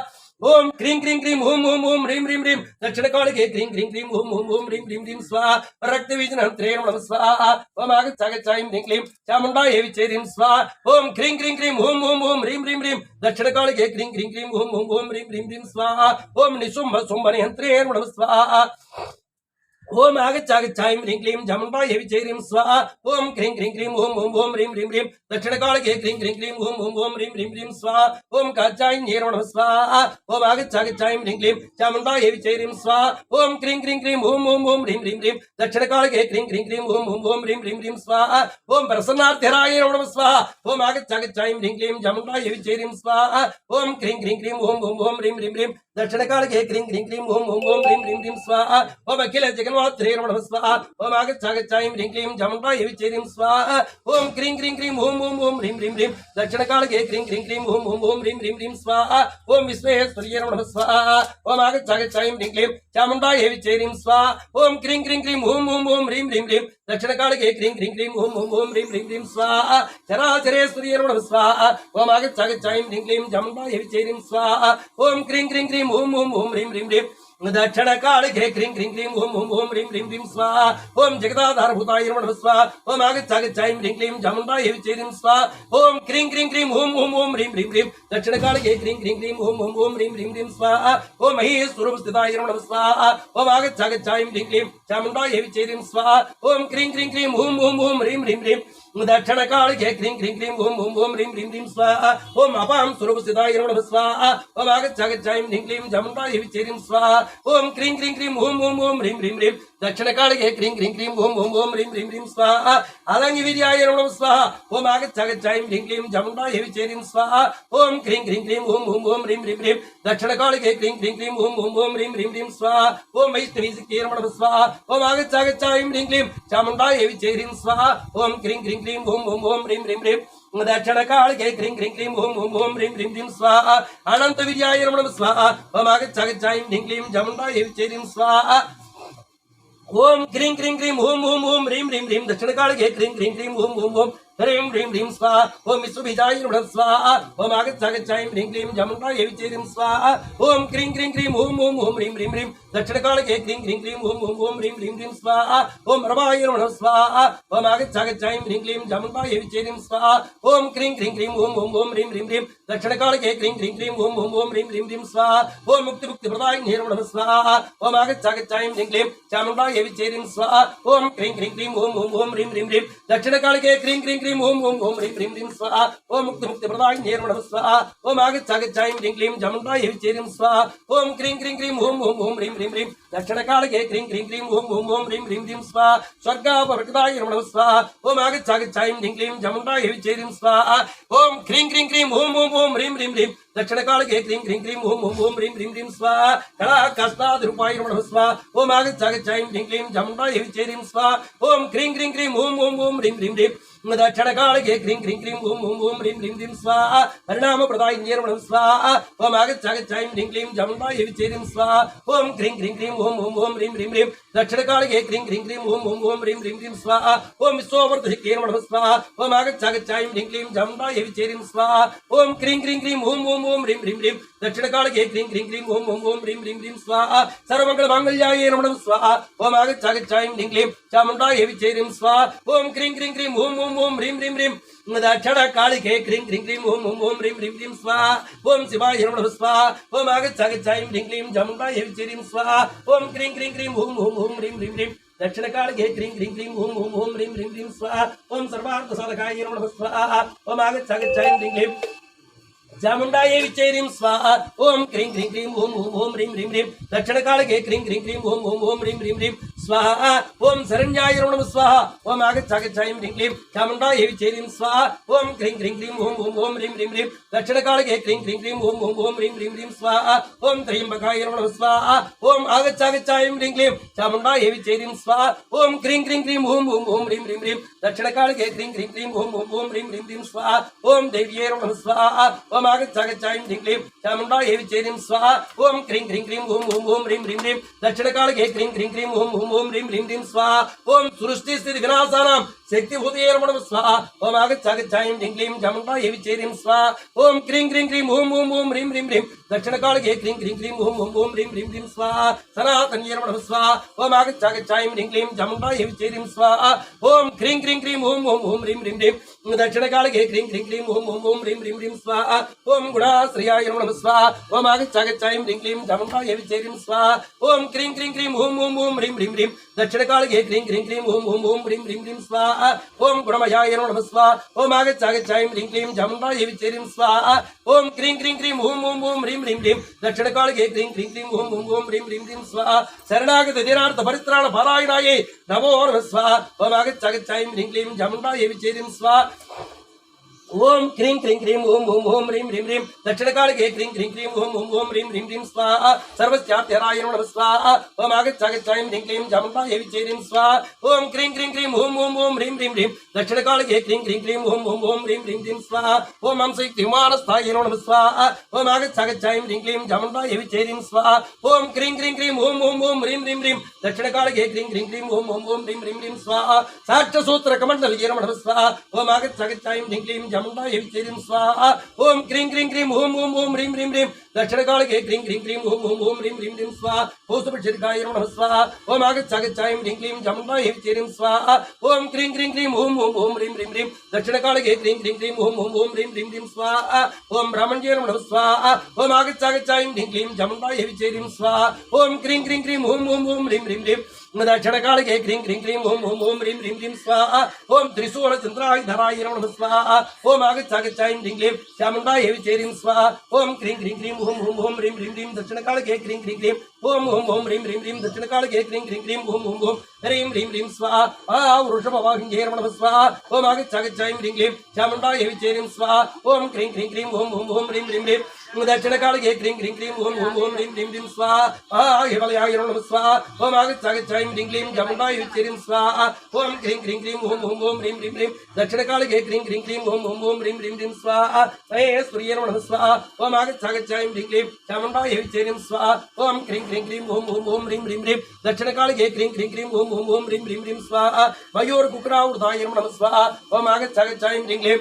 ओम क्रीं क्रीं क्रीं ओम ओम ओम ह्रीं ह्रीं ह्रीं दक्षिणकालिके क्रीं क्रीं क्रीं ओम ओम ओम ह्रीं ह्रीं ह्रीं स्वाहा रक्तबीजनन्त्रे नमः स्वाहा ओम आगच्चागच्चायं ह्रीं क्लीं चामुण्डायै विचेरिं स्वाहा ओम क्रीं क्रीं क्रीं ओम ओम ओम ह्रीं ह्रीं ह्रीं दक्षिणकालिके क्रीं क्रीं क्रीं ओम ओम ओम ह्रीं ह्रीं ह्रीं स्वाहा ओम निशुम्भ शुम्भनियन्त्रे नमः स्वाहा ओम आगच्चागच्चायं ह्रीं क्लीं चामुण्डायै विचेरिं स्वाहा ओम क्रीं क्रीं क्रीं ओम ओम ओम ह्रीं ह्रीं ह्रीं दक्षिणकालिके क्रीं क्रीं क्रीं ओम ओम ओम ह्रीं ह्रीं ह्रीं स्वाहा ओम कात्यायन्यै नमः स्वाहा ओम आगच्चागच्चायं ह्रीं क्लीं चामुण्डायै विचेरिं स्वाहा ओम क्रीं क्रीं क्रीं ओम ओम ओम ह्रीं ह्रीं ह्रीं दक्षिणकालिके क्रीं क्रीं क्रीं ओम ओम ओम ह्रीं ह्रीं ह्रीं स्वाहा ओम प्रसन्नार्थिराय नमः स्वाहा ओम आगच्चागच्चायं ह्रीं क्लीं चामुण्डायै विचेरिं स्वाहा ओम क्रीं क्रीं क्रीं ओम ओम ओम ह्रीं ह्रीं ह्रीं दक्षिणकालिके क्रीं क्रीं क्रीं ओम ओम ओम ह्रीं ह्रीं ह्रीं स्वाहा ओम अखिल जगन्मात्रे नमः स्वाहा ओम आगच्चागच्चायं ह्रीं क्लीं चामुण्डायै विचेरिं स्वाहा ओम क्रीं क्रीं क्रीं ओम ओम ओम ह्रीं ह्रीं ह्रीं दक्षिणकालिके क्रीं क्रीं क्रीं ओम ओम ओम ह्रीं ह्रीं ह्रीं स्वाहा ओम विश्वेश्वर्यै नमः स्वाहा ओम आगच्चागच्चायं ह्रीं क्लीं चामुण्डायै विचेरिं स्वाहा ओम क्रीं क्रीं क्रीं ओम ओम ओम ह्रीं ह्रीं ह्रीं दक्षिणकालिके क्रीं क्रीं क्रीं ओम ओम ओम ह्रीं ह्रीं ह्रीं स्वाहा चराचरेश्वर्यै नमः स्वाहा ओम आगच्चागच्चायं ह्रीं क्लीं चामुण्डायै विचेरिं स्वाहा ओम क्रीं क्रीं क्रीं ओम ओम ओम ह्रीं ह्रीं ह्रीं दक्षिणकालिके क्रीं क्रीं क्रीं ओम ओम ओम ह्रीं ह्रीं ह्रीं स्वाहा ओम जगदाधारभूताय नमः स्वाहा ओम आगच्चागच्चायं ह्रीं क्लीं चामुण्डायै विचेरिं स्वाहा ओम क्रीं क्रीं क्रीं ओम ओम ओम ह्रीं ह्रीं ह्रीं दक्षिणकालिके क्रीं क्रीं क्रीं ओम ओम ओम ह्रीं ह्रीं ह्रीं स्वाहा ओम महेश्वरस्थिताय नमः स्वाहा ओम आगच्चागच्चायं ह्रीं क्लीं चामुण्डायै विचेरिं स्वाहा ओम क्रीं क्रीं क्रीं ओम ओम ओम ह्रीं ह्रीं ह्रीं दक्षिणकालिके क्रीं क्रीं क्रीं ओम ओम ओम ह्रीं ह्रीं ह्रीं स्वाहा ओम अपां स्वरूपस्थिताय नमः स्वाहा ओम आगच्चागच्चायं ह्रीं क्लीं चामुण्डायै विचेरिं स्वाहा ओम क्रीं क्रीं क्रीं ओम ओम ओम ह्रीं ह्रीं ह्रीं दक्षिणकालिके क्रीं क्रीं क्रीं ओम ओम ओम ह्रीं ह्रीं ह्रीं स्वाहा अलङ्गिवीर्याय नमः स्वाहा ओम आगच्चागच्चायं ह्रीं क्लीं चामुण्डायै विचेरिं स्वाहा ओम क्रीं क्रीं क्रीं ओम ओम ओम ह्रीं ह्रीं ह्रीं दक्षिणकालिके क्रीं क्रीं क्रीं ओम ओम ओम ह्रीं ह्रीं ह्रीं स्वाहा ओम वैष्णवीशक्त्यै नमः स्वाहा ओम आगच्चागच्चायं ह्रीं क्लीं चामुण्डायै विचेरिं स्वाहा ओम क्रीं क्रीं क्रीं ओम ओम ओम ह्रीं ह्रीं ह्रीं दक्षिणकालिके क्रीं क्रीं क्रीं ओम ओम ओम ह्रीं ह्रीं ह्रीं स्वाहा अनन्तवीर्याय नमः स्वाहा ओम आगच्चागच्चायं ह्रीं क्लीं चामुण्डायै विचेरिं स्वाहा ओम क्रीं क्रीं क्रीं ओम ओम ओम ह्रीं ह्रीं ह्रीं दक्षिणकालिके क्रीं क्रीं क्रीं ओम ओम ओम ह्रीं ह्रीं ह्रीं स्वाहा ओम विश्वबीजाय नमः स्वाहा ओम आगच्चागच्चायं ह्रीं क्लीं चामुण्डायै विचेरिं स्वाहा ओम क्रीं क्रीं क्रीं ओम ओम ओम ह्रीं ह्रीं ह्रीं दक्षिणकालिके क्रीं क्रीं क्रीं ओम ओम ओम ह्रीं ह्रीं ह्रीं स्वाहा ओम रमाय नमः स्वाहा ओम आगच्चागच्चायं ह्रीं क्लीं चामुण्डायै विचेरिं स्वाहा ओम क्रीं क्रीं क्रीं ओम ओम ओम ह्रीं ह्रीं ह्रीं दक्षिणकालिके क्रीं क्रीं क्रीं ओम ओम ओम ह्रीं ह्रीं ह्रीं स्वाहा ओम मुक्तिप्रदायिन्यै नमः स्वाहा ओम आगच्चागच्चायं ह्रीं क्लीं चामुण्डायै विचेरिं स्वाहा ओम क्रीं क्रीं क्रीं ओम ओम ओम ह्रीं ह्रीं ह्रीं दक्षिणकालिके क्रीं क्रीं क्रीं ओम ओम ओम ह्रीं ह्रीं ह्रीं स्वाहा ओम मुक्तिप्रदायिन्यै नमः स्वाहा ओम आगच्चागच्चायं ह्रीं क्लीं चामुण्डायै विचेरिं स्वाहा ओम क्रीं क्रीं क्रीं ओम ओम ओम ह्रीं ह्रीं ह्रीं दक्षिणकालिके क्रीं क्रीं क्रीं ओम ओम ओम ह्रीं ह्रीं ह्रीं स्वाहा स्वर्गापवर्गदाय नमः स्वाहा ओम आगच्चागच्चायं ह्रीं क्लीं चामुण्डायै विचेरिं स्वाहा ओम क्रीं क्रीं क्रीं ओम ओम ओम ह्रीं ह्रीं ह्रीं दक्षिणकालिके क्रीं क्रीं क्रीं ओम ओम ओम ह्रीं ह्रीं ह्रीं स्वाहा कलाकाष्ठादिरूपाय नमः स्वाहा ओम आगच्चागच्चायं ह्रीं क्लीं चामुण्डायै विचेरिं स्वाहा ओम क्रीं क्रीं क्रीं ओम ओम ओम ह्रीं ह्रीं ह्रीं दक्षिणकालिके क्रीं क्रीं क्रीं ओम ओम ओम ह्रीं ह्रीं ह्रीं स्वाहा परिणामप्रदायिन्यै नमः स्वाहा ओम आगच्चागच्चायं ह्रीं क्लीं चामुण्डायै विचेरिं स्वाहा ओम क्रीं क्रीं क्रीं ओम ओम ओम ह्रीं ह्रीं ह्रीं दक्षिणकालिके क्रीं क्रीं क्रीं ओम ओम ओम ह्रीं ह्रीं ह्रीं स्वाहा ओम विश्वोपवर्तशिक्त्यै नमः स्वाहा ओम आगच्चागच्चायं ह्रीं क्लीं चामुण्डायै विचेरिं स्वाहा ओम क्रीं क्रीं क्रीं ओम ओम ओम ह्रीं ह्रीं ह्रीं दक्षिणकालिके क्रीं क्रीं क्रीं ओम ओम ओम ह्रीं ह्रीं ह्रीं स्वाहा सर्वमङ्गलमाङ्गल्याय नमः स्वाहा ओम आगच्चागच्चायं ह्रीं क्लीं चामुण्डायै विचेरिं स्वाहा ओम क्रीं क्रीं क्रीं ओम ओम ओम ह्रीं ह्रीं ह्रीं दक्षिण कालिके क्रीं क्रीं क्रीं ओम ओम ओम ह्रीं ह्रीं ह्रीं स्वाहा ओम शिवाय नमः स्वाहा ओम आगच्छागच्छायं ह्रीं क्लीं चामुण्डायै विचेरिं स्वाहा ओम क्रीं क्रीं क्रीं ओम ओम ओम ह्रीं ह्रीं ह्रीं दक्षिण कालिके क्रीं क्रीं क्रीं ओम ओम ओम ह्रीं ह्रीं ह्रीं स्वाहा ओम सर्वार्थ साधकाय नमः स्वाहा ओम आगच्छागच्छायं ह्रीं क्लीं चामुण्डायै विचेरिं स्वाहा ओम क्रीं क्रीं क्रीं ओम ओम ओम ह्रीं ह्रीं ह्रीं दक्षिण कालिके क्रीं क्रीं क्रीं ओम ओम ओम ह्रीं ह्रीं ह्रीं स्वाहा ओम शरण्याय नमः स्वाहा ओम आगच्छागच्छायं ह्रीं क्लीं चामुण्डायै विचेरिं स्वाहा ओम क्रीं क्रीं क्रीं ओम ओम ओम ह्रीं ह्रीं ह्रीं दक्षिण कालिके क्रीं क्रीं क्रीं ओम ओम ओम ह्रीं ह्रीं ह्रीं स्वाहा ओम त्र्यम्बकाय नमः स्वाहा ओम आगच्छागच्छायं ह्रीं क्लीं चामुण्डायै विचेरिं स्वाहा ओम क्रीं क्रीं क्रीं ओम ओम ओम ह्रीं ह्रीं ह्रीं दक्षिण कालिके क्रीं क्रीं क्रीं ओम ओम ओम ह्रीं ह्रीं ह्रीं स्वाहा ओम देव्यै नमः स्वाहा ओम आगच्छागच्छायं ह्रीं क्लीं चामुण्डायै विचेरिं स्वाहा ओम क्रीं क्रीं क्रीं ओम ओम ओम ह्रीं ह्रीं ह्रीं दक्षिण कालिके क्रीं क्रीं क्रीं ओम ओम ओम ह्रीं ह्रीं ह्रीं स्वाहा ओम सृष्टि स्थिति विनाशानां शक्तिभूतये नमः स्वाहा ओम आगच्छागच्छायं ह्रीं क्लीं चामुण्डायै विचेरिं स्वाहा ओम क्रीं क्रीं क्रीं ओम ओम ओम ह्रीं ह्रीं ह्रीं दक्षिण कालिके क्रीं क्रीं क्रीं ओम ओम ओम ह्रीं ह्रीं ह्रीं स्वाहा सनातन्ये नमः स्वाहा ओम आगच्छागच्छायं ह्रीं क्लीं चामुण्डायै विचेरिं स्वाहा ओम क्रीं क्रीं क्रीं ओम ओम ओम ह्रीं ह्रीं ह्रीं दक्षिण कालिके क्रीं क्रीं क्रीं ओम ओम ओम ह्रीं ह्रीं ह्रीं स्वाहा ओम गुणाश्रयाय नमः स्वाहा ओम आगच्छागच्छायं ह्रीं क्लीं चामुण्डायै विचेरिं स्वाहा ओम क्रीं क्रीं क्रीं ओम ओम ओम ह्रीं ह्रीं ह्रीं दक्षिण कालिके क्रीं क्रीं क्रीं ओम ओम ओम ह्रीं ह्रीं ह्रीं स्वाहा ओम गुणमयाय नमः स्वाहा ओम आगच्छागच्छायं ह्रीं क्लीं चामुण्डायै विचेरिं स्वाहा ओम क्रीं क्रीं क्रीं ओम ओम ओम ह्रीं ह्रीं ह्रीं दक्षिण कालिके क्रीं क्रीं क्रीं ओम ओम ओम ह्रीं ह्रीं ह्रीं स्वाहा शरणागत दीनार्थ परित्राण पारायणायै नमो नमः स्वाहा ओम आगच्छागच्छायं ह्रीं क्लीं चामुण्डायै विचेरिं स्वाहा ओम क्रीं क्रीं क्रीं ओम ओम ओम ह्रीं ह्रीं ह्रीं दक्षिण कालिके क्रीं क्रीं क्रीं ओम ओम ओम ह्रीं ह्रीं ह्रीं स्वाहा सर्वस्याप्यराय नमः स्वाहा ओम आगच्छागच्छायं ह्रीं क्लीं चामुण्डायै विचेरिं स्वाहा ओम क्रीं क्रीं क्रीं ओम ओम ओम ह्रीं ह्रीं ह्रीं दक्षिण कालिके क्रीं क्रीं क्रीं ओम ओम ओम ह्रीं ह्रीं ह्रीं स्वाहा ओम हंसयुक्तविमानस्थाय नमः स्वाहा ओम आगच्छागच्छायं ह्रीं क्लीं चामुण्डायै विचेरिं स्वाहा ओम क्रीं क्रीं क्रीं ओम ओम ओम ह्रीं ह्रीं ह्रीं दक्षिण कालिके क्रीं क्रीं क्रीं ओम ओम ओम ह्रीं ह्रीं ह्रीं स्वाहा साक्षसूत्रकमण्डलये नमः स्वाहा ओम आगच्छागच्छायं ह्रीं क्लीं चामुण्डायै विचेरिं स्वाहा ओम क्रीं क्रीं क्रीं ओम ओम ओम ह्रीं ह्रीं ह्रीं दक्षिण कालिके क्रीं क्रीं क्रीं ओम ओम ओम ह्रीं ह्रीं ह्रीं स्वाहा पौषपक्षिकाय नमः स्वाहा ओम आगच्छागच्छायं ह्रीं क्लीं चामुण्डायै विचेरिं स्वाहा ओम क्रीं क्रीं क्रीं ओम ओम ओम ह्रीं ह्रीं ह्रीं दक्षिण कालिके क्रीं क्रीं क्रीं ओम ओम ओम ह्रीं ह्रीं ह्रीं स्वाहा ओम ब्राह्मण्ये नमः स्वाहा ओम आगच्छागच्छायं ह्रीं क्लीं चामुण्डायै विचेरिं स्वाहा ओम क्रीं क्रीं क्रीं ओम ओम ओम ह्रीं ह्रीं ह्रीं दक्षिण कालिके क्रीं क्रीं क्रीं ओम ओम ओम ह्रीं ह्रीं ह्रीं स्वाहा ओम त्रिशूलचन्द्रायुधराय नमः स्वाहा ओम आगच्छागच्छायं ह्रीं क्लीं चामुण्डायै विचेरिं स्वाहा ओम क्रीं क्रीं क्रीं ओम ओम ओम ह्रीं ह्रीं ह्रीं दक्षिण कालिके क्रीं क्रीं क्रीं ओम ओम ओम ह्रीं ह्रीं ह्रीं दक्षिण कालिके क्रीं क्रीं क्रीं ओम ओम ओम ह्रीं ह्रीं ह्रीं स्वाहा वृषभवाहिन्ये नमः स्वाहा ओम आगच्छागच्छायं ह्रीं क्लीं चामुण्डायै विचेरिं स्वाहा ओम क्रीं क्रीं क्रीं ओम ओम ओम ह्रीं ह्रीं ह्रीं दक्षिण कालिके क्रीं क्रीं क्रीं ओम ओम ओम ह्रीं ह्रीं ह्रीं स्वाहा हिमलयाय नमः स्वाहा ओम आगच्छागच्छायं ह्रीं क्लीं चामुण्डायै विचेरिं स्वाहा ओम क्रीं क्रीं क्रीं ओम ओम ओम ह्रीं ह्रीं ह्रीं दक्षिण कालिके क्रीं क्रीं क्रीं ओम ओम ओम ह्रीं ह्रीं ह्रीं स्वाहा महेश्वर्ये नमः स्वाहा ओम आगच्छागच्छायं ह्रीं क्लीं चामुण्डायै विचेरिं स्वाहा ओम क्रीं क्रीं क्रीं ओम ओम ओम ह्रीं ह्रीं ह्रीं दक्षिण कालिके क्रीं क्रीं क्रीं ओम ओम ओम ह्रीं ह्रीं ह्रीं स्वाहा मयूरकुक्रावृताय नमः स्वाहा ओम आगच्छागच्छायं ह्रीं क्लीं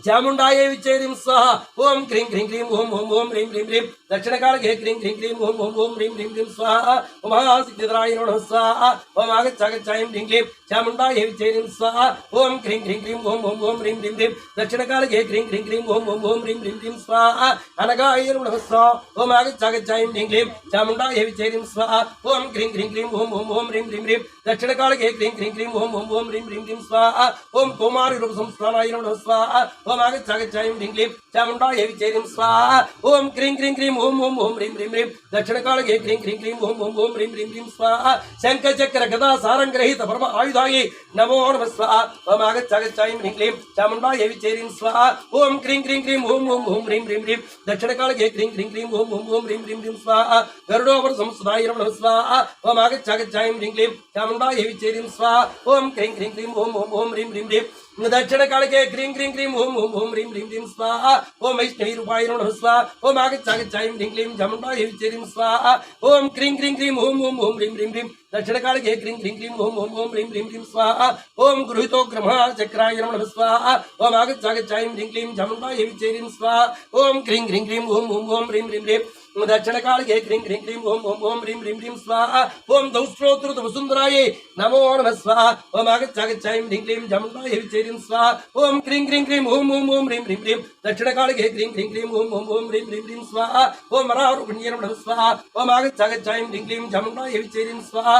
चामुण्डायै विचेरिं स्वाहा ओम क्रीं क्रीं क्रीं ओम ओम ओम ह्रीं ह्रीं ह्रीं दक्षिण कालिके क्रीं क्रीं क्रीं ओम ओम ओम ह्रीं ह्रीं ह्रीं स्वाहा ओम महासिद्धिधराय नमः स्वाहा ओम आगच्छागच्छायं ह्रीं क्लीं चामुण्डायै विचेरिं स्वाहा ओम क्रीं क्रीं क्रीं ओम ओम ओम ह्रीं ह्रीं ह्रीं दक्षिण कालिके क्रीं क्रीं क्रीं ओम ओम ओम ह्रीं ह्रीं ह्रीं स्वाहा अनगाय नमः स्वाहा ओम आगच्छागच्छायं ह्रीं क्लीं चामुण्डायै विचेरिं स्वाहा ओम क्रीं क्रीं क्रीं ओम ओम ओम ह्रीं ह्रीं ह्रीं दक्षिण कालिके क्रीं क्रीं क्रीं ओम ओम ओम ह्रीं ह्रीं ह्रीं स्वाहा ओम कौमारी रूप संस्थानाय नमः स्वाहा ओम आगच्छागच्छायं ह्रीं क्लीं चामुण्डायै विचेरिं स्वाहा ओम क्रीं क्रीं क्रीं ओम ओम ओम ह्रीं ह्रीं ह्रीं दक्षिण कालिके क्रीं क्रीं क्रीं ओम ओम ओम ह्रीं ह्रीं ह्रीं स्वाहा शंख चक्र गदा सारंगरहित परम आयुधायै नमो नमः स्वाहा ओम आगच्छागच्छायं ह्रीं क्लीं चामुण्डायै विचेरिं स्वाहा ओम क्रीं क्रीं क्रीं ओम ओम ओम ह्रीं ह्रीं ह्रीं दक्षिण कालिके क्रीं क्रीं क्रीं ओम ओम ओम ह्रीं ह्रीं ह्रीं स्वाहा गरुडोपर संस्थानाय नमः स्वाहा ओम आगच्छागच्छायं ह्रीं क्लीं चामुण्डायै विचेरिं स्वाहा ओम क्रीं क्रीं क्रीं ओम ओम ओम ह्रीं ह्रीं ह्रीं दक्षिण कालिके क्रीं क्रीं क्रीं ओम ओम ओम ह्रीं ह्रीं ह्रीं स्वाहा ओम वैष्णवीरूपाय नमः स्वाहा ओम आगच्छागच्छायं ह्रीं क्लीं चामुण्डायै विचेरिं स्वाहा ओम क्रीं क्रीं क्रीं ओम ओम ओम ह्रीं ह्रीं ह्रीं दक्षिण कालिके क्रीं क्रीं क्रीं ओम ओम ओम ह्रीं ह्रीं ह्रीं स्वाहा ओम गृहीतोग्रमः चक्राय नमः स्वाहा ओम आगच्छागच्छायं ह्रीं क्लीं चामुण्डायै विचेरिं स्वाहा ओम क्रीं क्रीं क्रीं ओम ओम ओम ह्रीं ह्रीं ह्रीं दक्षिणकाले क्रीं क्रीं क्रीं ओम ओम ओम ह्रीं ह्रीं ह्रीं स्वाहा ओम दौस्त्रोत्र वसुंधराये नमो नमः स्वाहा ओम आगच्छागच्छायं ह्रीं क्लीं जमुनाय विचेरिं स्वाहा ओम क्रीं क्रीं क्रीं ओम ओम ओम ह्रीं ह्रीं ह्रीं दक्षिणकाले क्रीं क्रीं क्रीं ओम ओम ओम ह्रीं ह्रीं ह्रीं स्वाहा ओम वराहरुण्ये नमः स्वाहा ओम आगच्छागच्छायं ह्रीं क्लीं जमुनाय विचेरिं स्वाहा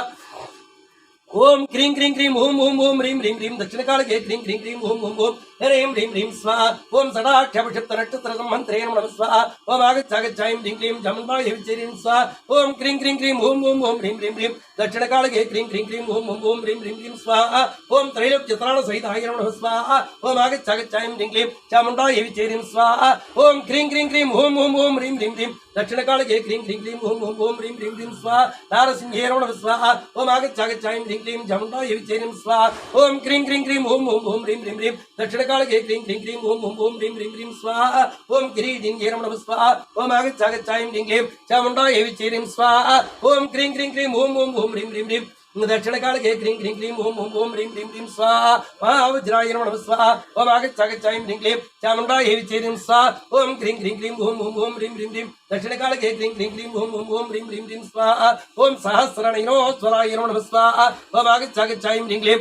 ओम क्रीं क्रीं क्रीं ओम ओम ओम ह्रीं ह्रीं ह्रीं दक्षिणकाले क्रीं क्रीं क्रीं ओम ओम ओम ह्रीं ह्रीं ह्रीं स्वाहा ओम षडाक्षरनक्षत्रसंमन्त्रेण नमः स्वाहा ओम आगच्छागच्छायं ह्रीं क्लीं जमुनाय विचेरिं स्वाहा ओम क्रीं क्रीं क्रीं ओम ओम ओम ह्रीं ह्रीं ह्रीं दक्षिणकाले क्रीं क्रीं क्रीं ओम ओम ओम ह्रीं ह्रीं ह्रीं स्वाहा ओम त्रैलोक्यत्राणसहिताय नमः स्वाहा ओम आगच्छागच्छायं ह्रीं क्लीं चामुण्डाय विचेरिं स्वाहा ओम क्रीं क्रीं क्रीं ओम ओम ओम ह्रीं ह्रीं ह्रीं दक्षिणकाले क्रीं क्रीं क्रीं ओम ओम ओम ह्रीं ह्रीं ह्रीं स्वाहा नारसिंहे नमः स्वाहा ओम आगच्छागच्छायं ह्रीं क्लीं जमुनाय विचेरिं स्वाहा ओम क्रीं क्रीं क्रीं ओम ओम ओम ह्रीं ह्रीं ह्रीं दक्षिणकाले क्रीं क्रीं क्रीं ओम ओम ओम ह्रीं ह्रीं ह्रीं स्वाहा ओम किरीटिन्ये नमः स्वाहा ओम आगच्छागच्छायं ह्रीं क्लीं चामुण्डाय विचेरिं स्वाहा ओम क्रीं क्रीं क्रीं ओम ओम ओम ह्रीं ह्रीं ह्रीं दक्षिणकाले क्रीं क्रीं क्रीं ओम ओम ओम ह्रीं ह्रीं ह्रीं स्वाहा महावज्राय नमः स्वाहा ओम आगच्छागच्छायं ह्रीं क्लीं चामुण्डाय विचेरिं स्वाहा ओम क्रीं क्रीं क्रीं ओम ओम ओम ह्रीं ह्रीं ह्रीं दक्षिणकाले क्रीं क्रीं क्रीं ओम ओम ओम ह्रीं ह्रीं ह्रीं स्वाहा ओम सहस्रणैनोस्वराय नमः स्वाहा ओम आगच्छागच्छायं ह्रीं क्लीं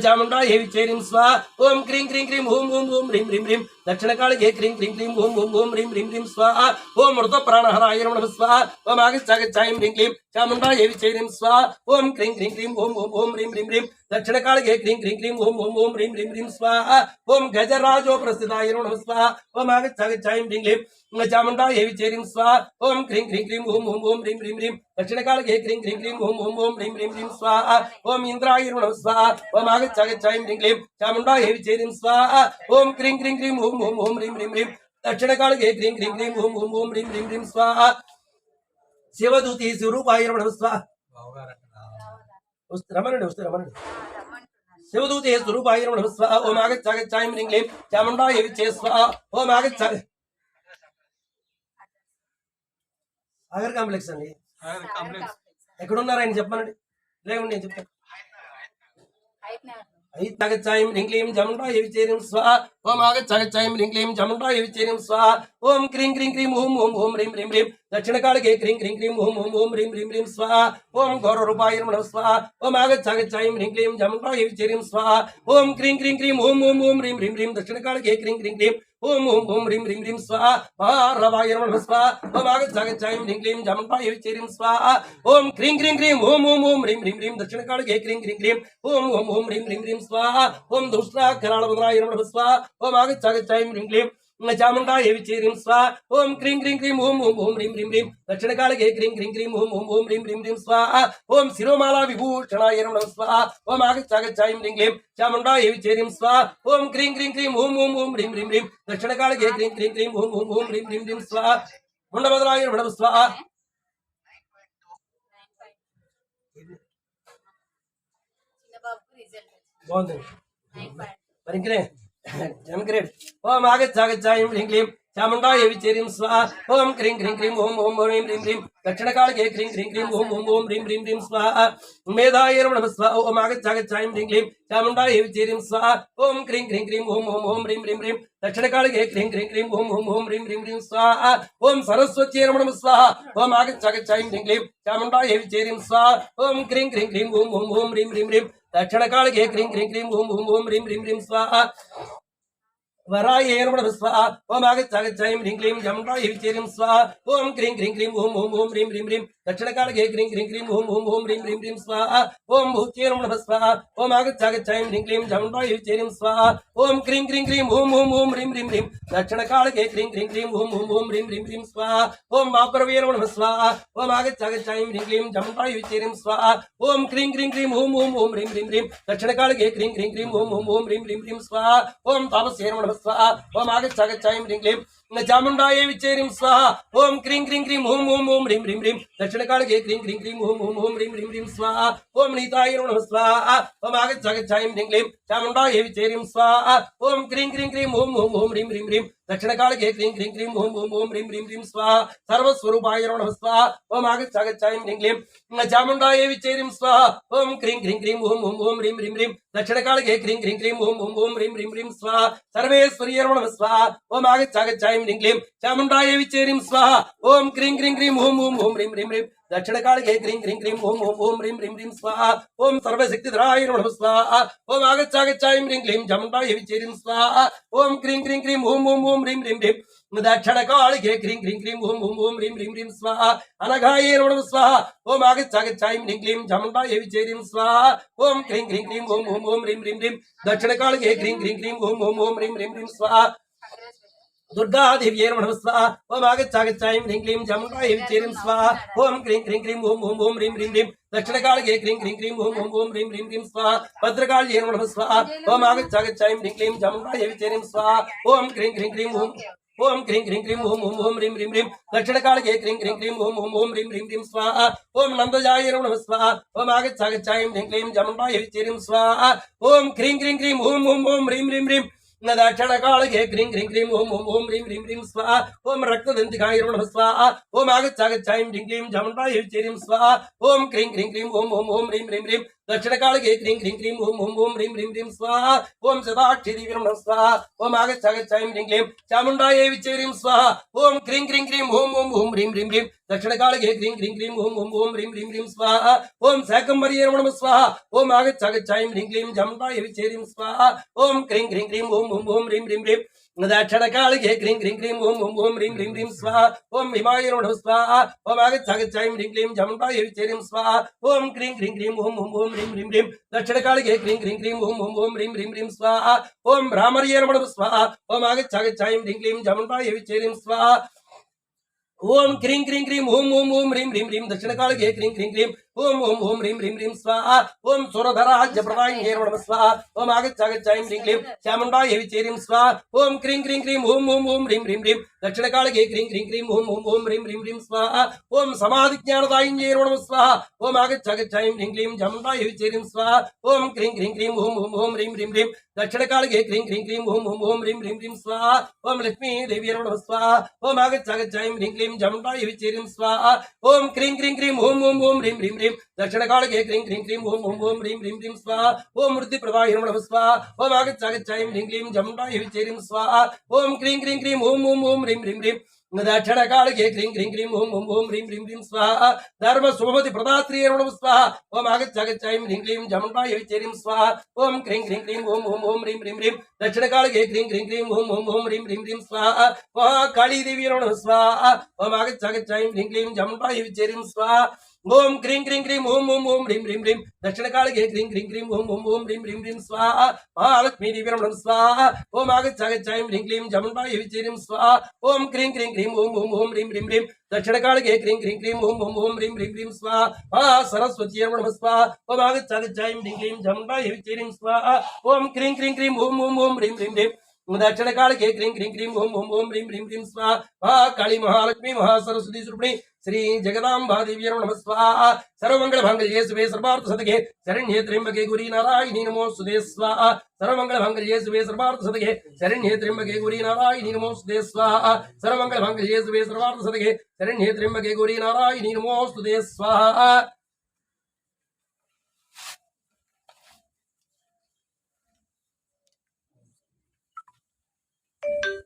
चामुण्डाय विचेरिं स्वाहा ओम क्रीं क्रीं क्रीं ओम ओम ओम ह्रीं ह्रीं ह्रीं दक्षिणकाले क्रीं क्रीं क्रीं ओम ओम ओम ह्रीं ह्रीं ह्रीं स्वाहा ओम मृतप्राणहराय नमः स्वाहा ओम आगच्छागच्छायं ह्रीं क्लीं चामुण्डाय विचेरिं स्वाहा ओम क्रीं क्रीं क्रीं ओम ओम ओम ह्रीं ह्रीं ह्रीं दक्षिणकाले क्रीं क्रीं क्रीं ओम ओम ओम ह्रीं ह्रीं ह्रीं स्वाहा ओम गजराजो प्रसिद्धाय नमः स्वाहा ओम आगच्छागच्छायं ह्रीं क्लीं चामुण्डाय विचेरिं स्वाहा ओम क्रीं क्रीं क्रीं ओम ओम ओम ह्रीं ह्रीं ह्रीं दक्षिणकाले क्रीं क्रीं क्रीं ओम ओम ओम ह्रीं ह्रीं ह्रीं स्वाहा ओम इंद्राय नमः स्वाहा ओम आगच्छागच्छायं ह्रीं क्लीं चामुण्डाय विचेरिं स्वाहा ओम क्रीं क्रीं क्रीं ओम ओम ओम ह्रीं ह्रीं ह्रीं दक्षिणकाले क्रीं क्रीं क्रीं ओम ओम ओम ह्रीं ह्रीं ह्रीं स्वाहा शिवदूती स्वरूपाय नमः स्वाहा रमणि शिवदूते स्वरूपाय नमः स्वाहा ओम आगच्छागच्छायं ह्रीं क्लीं चामुण्डाय विचेरिं स्वाहा ओम आगच्छ ఆగర్ కాంప్లెక్స్ అండి ఎక్కడున్నారని చెప్పమనండి లేకుండి నేను చెప్తాను आगच्छायं ह्रीं क्लीं चामुण्डाय विचेरिं स्वाहा ओम आगच्छागच्छायं ह्रीं क्लीं चामुण्डाय विचेरिं स्वाहा ओम क्रीं क्रीं क्रीं ओम ओम ओम ह्रीं ह्रीं ह्रीं दक्षिणकाले क्रीं क्रीं क्रीं ओम ओम ओम ह्रीं ह्रीं ह्रीं स्वाहा ओम घोररूपाय नमः स्वाहा ओम आगच्छागच्छायं ह्रीं क्लीं चामुण्डाय विचेरिं स्वाहा ओम क्रीं क्रीं क्रीं ओम ओम ओम ह्रीं ह्रीं ह्रीं दक्षिणकाले क्रीं क्रीं क्रीं ओम ओम ओम ह्रीं ह्रीं ह्रीं स्वाहा महारवाय नमः स्वाहा ओम आगच्छागच्छायं ह्रीं क्लीं चामुण्डाय विचेरिं स्वाहा ओम क्रीं क्रीं क्रीं ओम ओम ओम ह्रीं ह्रीं ह्रीं दक्षिणकाले क्रीं क्रीं क्रीं ओम ओम ओम ह्रीं ह्रीं ह्रीं स्वाहा ओम दुष्टाकरालवदनाय नमः स्वाहा ओम आगच्छागच्छायं ह्रीं क्लीं चामुण्डाय विचेरिं स्वाहा ओम क्रीं क्रीं क्रीं ओम ओम ओम ह्रीं ह्रीं ह्रीं दक्षिणकाले क्रीं क्रीं क्रीं ओम ओम ओम ह्रीं ह्रीं ह्रीं स्वाहा ओम शिरोमाला विभूषणाय नमः स्वाहा ओम आगच्छागच्छायं ह्रीं क्लीं चामुण्डाय विचेरिं स्वाहा ओम क्रीं क्रीं क्रीं ओम ओम ओम ह्रीं ह्रीं ह्रीं दक्षिणकाले क्रीं क्रीं क्रीं ओम ओम ओम ह्रीं ह्रीं ह्रीं स्वाहा मुण्डबदलाय नमः स्वाहा బాగుంది మరి ఇంకనే 10 గ్రేడ్ ఓం ఆగచ్చాగచ్చాయం హ్రీం క్లీం चामुण्डाय विचेरिं स्वाहा ओम क्रीं क्रीं क्रीं ओम ओम ह्रीं ह्रीं ह्रीं दक्षिणकाले क्रीं क्रीं क्रीं ओम ओम ओम ह्रीं ह्रीं ह्रीं स्वाहा मेधाय नमः स्वाहा ओम आगच्छागच्छायं ह्रीं क्लीं चामुण्डाय विचेरिं स्वाहा ओम क्रीं क्रीं क्रीं ओम ओम ओम ह्रीं ह्रीं ह्रीं दक्षिणकाले क्रीं क्रीं क्रीं ओम ओम ओम ह्रीं ह्रीं ह्रीं स्वाहा ओम सरस्वत्यै नमः स्वाहा ओम आगच्छागच्छायं ह्रीं क्लीं चामुण्डाय विचेरिं स्वाहा ओम क्रीं क्रीं क्रीं ओम ओम ओम ह्रीं ह्रीं ह्रीं दक्षिणकाले क्रीं क्रीं क्रीं ओम ओम ओम ह्रीं ह्रीं ह्रीं स्वाहा वराये नमः स्वाहा ओम आगच्छागच्छायं ह्रीं क्लीं चामुण्डाय विचेरिं स्वाहा ओम क्रीं क्रीं क्रीं ओम ओम ओम ह्रीं ह्रीं ह्रीं दक्षिणकाले क्रीं क्रीं क्रीं ओम ओम ओम ह्रीं ह्रीं ह्रीं स्वाहा ओम भूत्यै नमः स्वाहा ओम आगच्छागच्छायं ह्रीं क्लीं चामुण्डाय विचेरिं स्वाहा ओम क्रीं क्रीं क्रीं ओम ओम ओम ह्रीं ह्रीं ह्रीं दक्षिणकाले क्रीं क्रीं क्रीं ओम ओम ओम ह्रीं ह्रीं ह्रीं स्वाहा ओम वापरवे नमः स्वाहा ओम आगच्छागच्छायं ह्रीं क्लीं चामुण्डाय विचेरिं स्वाहा ओम क्रीं क्रीं क्रीं ओम ओम ओम ह्रीं ह्रीं ह्रीं दक्षिणकाले क्रीं क्रीं क्रीं ओम ओम ओम ह्रीं ह्रीं ह्रीं स्वाहा ओम तापस्यै नमः स्वाहा ओम आगच्छागच्छायं ह्रीं क्लीं चामुण्डाय विचेरिं स्वाहा ओम क्रीं क्रीं क्रीं ओम ओम ओम ह्रीं ह्रीं ह्रीं दक्षिणकाले क्रीं क्रीं क्रीं ओम ओम ओम ह्रीं ह्रीं ह्रीं स्वाहा ओम नीताय नमः स्वाहा ओम आगच्छागच्छायं ह्रीं क्लीं चामुण्डाय विचेरिं स्वाहा ओम क्रीं क्रीं क्रीं ओम ओम ओम ह्रीं ह्रीं ह्रीं दक्षिणकाले क्रीं क्रीं क्रीं ओम ओम ओम ह्रीं ह्रीं ह्रीं स्वाहा सर्वस्वरूपाय नमः स्वाहा ओम आगच्छागच्छायं ह्रीं क्लीं चामुण्डाय विचेरिं स्वाहा ओम क्रीं क्रीं क्रीं ओम ओम ओम ह्रीं ह्रीं ह्रीं दक्षिणकाले क्रीं क्रीं क्रीं ओम ओम ओम ह्रीं ह्रीं ह्रीं स्वाहा सर्वेश्वर्यै नमः स्वाहा ओम आगच्छागच्छायं चायं ह्रीं क्लीं चामुण्डायै विचेरिं स्वाहा ओम क्रीं क्रीं क्रीं ओम ओम ओम ह्रीं ह्रीं ह्रीं दक्षिण कालिके क्रीं क्रीं क्रीं ओम ओम ओम ह्रीं ह्रीं ह्रीं स्वाहा ओम सर्वशक्तिधराय नमः स्वाहा ओम आगच्चागच्चायं ह्रीं क्लीं चामुण्डायै विचेरिं स्वाहा ओम क्रीं क्रीं क्रीं ओम ओम ओम ह्रीं ह्रीं ह्रीं दक्षिण कालिके क्रीं क्रीं क्रीं ओम ओम ओम ह्रीं ह्रीं ह्रीं स्वाहा अनघायै नमः स्वाहा ओम आगच्चागच्चायं ह्रीं क्लीं चामुण्डायै विचेरिं स्वाहा ओम क्रीं क्रीं क्रीं ओम ओम ओम ह्रीं ह्रीं ह्रीं दक्षिण कालिके क्रीं क्रीं क्रीं ओम ओम ओम ह्रीं ह्रीं ह्रीं स्वाहा दुर्गा देव्यै नमः स्वाहा ओम आगच्चागच्चायं ह्रीं क्लीं चामुण्डायै विचेरिं स्वाहा ओम क्रीं क्रीं क्रीं ओम ओम ओम ह्रीं ह्रीं ह्रीं दक्षिणकालिके क्रीं क्रीं क्रीं ओम ओम ओम ह्रीं ह्रीं ह्रीं स्वाहा भद्रकाल्यै नमः स्वाहा ओम आगच्चागच्चायं ह्रीं क्लीं चामुण्डायै विचेरिं स्वाहा ओम क्रीं क्रीं क्रीं ओम क्रीं क्रीं क्रीं ओम ओम ओम ह्रीं ह्रीं ह्रीं दक्षिणकालिके क्रीं क्रीं क्रीं ओम ओम ओम ह्रीं ह्रीं ह्रीं स्वाहा ओम नन्दजायै नमः स्वाहा ओम आगच्चागच्चायं ह्रीं क्लीं चामुण्डायै विचेरिं स्वाहा ओम क्रीं क्रीं क्रीं ओम ओम ओम ह्रीं ह्रीं ह्रीं दक्षिण कालिके क्रीं क्रीं क्रीं ओम ओम ओम ह्रीं ह्रीं ह्रीं स्वाहा ओम रक्तदन्तिकाय नमः स्वाहा ओम आगच्चागच्चायं ह्रीं क्लीं चामुण्डायै विचेरिं स्वाहा ओम क्रीं क्रीं क्रीं ओम ओम ओम ह्रीं ह्रीं ह्रीं दक्षिण कालिके क्रीं क्रीं क्रीं ओम ओम ओम ह्रीं ह्रीं ह्रीं स्वाहा ओम सदाक्षि देवी नमः स्वाहा ओम आगच्चागच्चायं ह्रीं क्लीं चामुण्डायै विचेरिं स्वाहा ओम क्रीं क्रीं क्रीं ओम ओम ओम ह्रीं ह्रीं ह्रीं दक्षिण कालिके क्रीं क्रीं क्रीं ओम ओम ओम ह्रीं ह्रीं ह्रीं स्वाहा ओम शाकम्भर्यै नमः स्वाहा ओम आगच्चागच्चायं ह्रीं क्लीं चामुण्डायै विचेरिं स्वाहा ओम क्रीं क्रीं क्रीं ओम ओम ओम ह्रीं ह्रीं ह्रीं दक्षिण कालिके क्रीं क्रीं क्रीं ओम ओम ओम ह्रीं ह्रीं ह्रीं स्वाहा ओम हिमाय नमः स्वाहा ओम आगच्चागच्चायं ह्रीं क्लीं चामुण्डायै विचेरिं स्वाहा ओम क्रीं क्रीं क्रीं ओम ओम ओम ह्रीं ह्रीं ह्रीं दक्षिण कालिके क्रीं क्रीं क्रीं ओम ओम ओम ह्रीं ह्रीं ह्रीं स्वाहा ओम ब्राह्मर्यै नमः स्वाहा ओम आगच्चागच्चायं ह्रीं क्लीं चामुण्डायै विचेरिं स्वाहा ओम क्रीं क्रीं क्रीं ओम ओम ओम ह्रीं ह्रीं ह्रीं दक्षिण कालिके क्रीं क्रीं क्रीं ओम ओम ओम ह्रीं ह्रीं ह्रीं स्वाहा ओम सुरधराज्य प्रदायिन्यै नमः स्वाहा ओम आगच्चागच्चायं ह्रीं क्लीं चामुण्डायै विचेरिं स्वाहा ओम क्रीं क्रीं क्रीं ओम ओम ओम ह्रीं ह्रीं ह्रीं दक्षिण कालिके क्रीं क्रीं क्रीं ओम ओम ओम ह्रीं ह्रीं ह्रीं स्वाहा ओम समाधिज्ञानदायिन्यै नमः स्वाहा ओम आगच्चागच्चायं ह्रीं क्लीं चामुण्डायै विचेरिं स्वाहा ओम क्रीं क्रीं क्रीं ओम ओम ओम ह्रीं ह्रीं ह्रीं दक्षिण कालिके क्रीं क्रीं क्रीं ओम ओम ओम ह्रीं ह्रीं ह्रीं स्वाहा ओम लक्ष्मी देवी नमः स्वाहा ओम आगच्चागच्चायं ह्रीं क्लीं चामुण्डायै विचेरिं स्वाहा ओम क्रीं क्रीं क्रीं ओम ओम ओम ह्रीं ह्रीं ह्रीं दक्षिण कालिके क्रीं क्रीं क्रीं ओम ओम ओम ह्रीं ह्रीं ह्रीं स्वाहा ओम वृद्धिप्रदाय नमः स्वाहा ओम आगच्चागच्चायं ह्रीं क्लीं चामुण्डायै विचेरिं स्वाहा ओम क्रीं क्रीं क्रीं ओम ओम ओम ह्रीं ह्रीं ह्रीं दक्षिण कालिके क्रीं क्रीं क्रीं ओम ओम ओम ह्रीं ह्रीं ह्रीं स्वाहा धर्म सुमति प्रदात्रिये नमः स्वाहा ओम आगच्चागच्चायं ह्रीं क्लीं चामुण्डायै विचेरिं स्वाहा ओम क्रीं क्रीं क्रीं ओम ओम ओम ह्रीं ह्रीं ह्रीं दक्षिण कालिके क्रीं क्रीं क्रीं ओम ओम ओम ह्रीं ह्रीं ह्रीं स्वाहा काली देवी नमः स्वाहा ओम आगच्चागच्चायं ह्रीं क्लीं चामुण्डायै विचेरिं स्वाहा ओम क्रीं क्रीं क्रीं ओम ओम ओम ह्रीं ह्रीं ह्रीं दक्षिण कालिके क्रीं क्रीं क्रीं ओम ओम ओम ह्रीं ह्रीं ह्रीं स्वाहा महालक्ष्मी देवी नमः स्वाहा ओम आगच्चागच्चायं ह्रीं क्लीं चामुण्डायै विचेरिं स्वाहा ओम क्रीं क्रीं क्रीं ओम ओम ओम ह्रीं ह्रीं ह्रीं दक्षिण कालिके क्रीं क्रीं क्रीं ओम ओम ओम ह्रीं ह्रीं ह्रीं स्वाहा सरस्वती नमः स्वाहा ओम आगच्चागच्चायं ह्रीं क्लीं चामुण्डायै विचेरिं स्वाहा ओम क्रीं क्रीं क्रीं ओम ओम ओम ह्रीं ह्रीं ह्रीं दक्षिण कालिके क्रीं क्रीं क्रीं ओम ओम ओम ह्रीं ह्रीं ह्रीं स्वाहा काली महालक्ष्मी महासरस्वती स्वरूपिणी श्री जगदांबा देवी नमः स्वाहा सर्वमंगल मांगल्ये शिवे सर्वार्थ साधके शरण्ये त्र्यंबके गौरी नारायणी नमोस्तुते स्वाहा सर्वमंगल मांगल्ये शिवे सर्वार्थ साधके शरण्ये त्र्यंबके गौरी नारायणी नमोस्तुते स्वाहा सर्वमंगल मांगल्ये शिवे सर्वार्थ साधके शरण्ये त्र्यंबके गौरी नारायणी नमोस्तुते स्वाहा।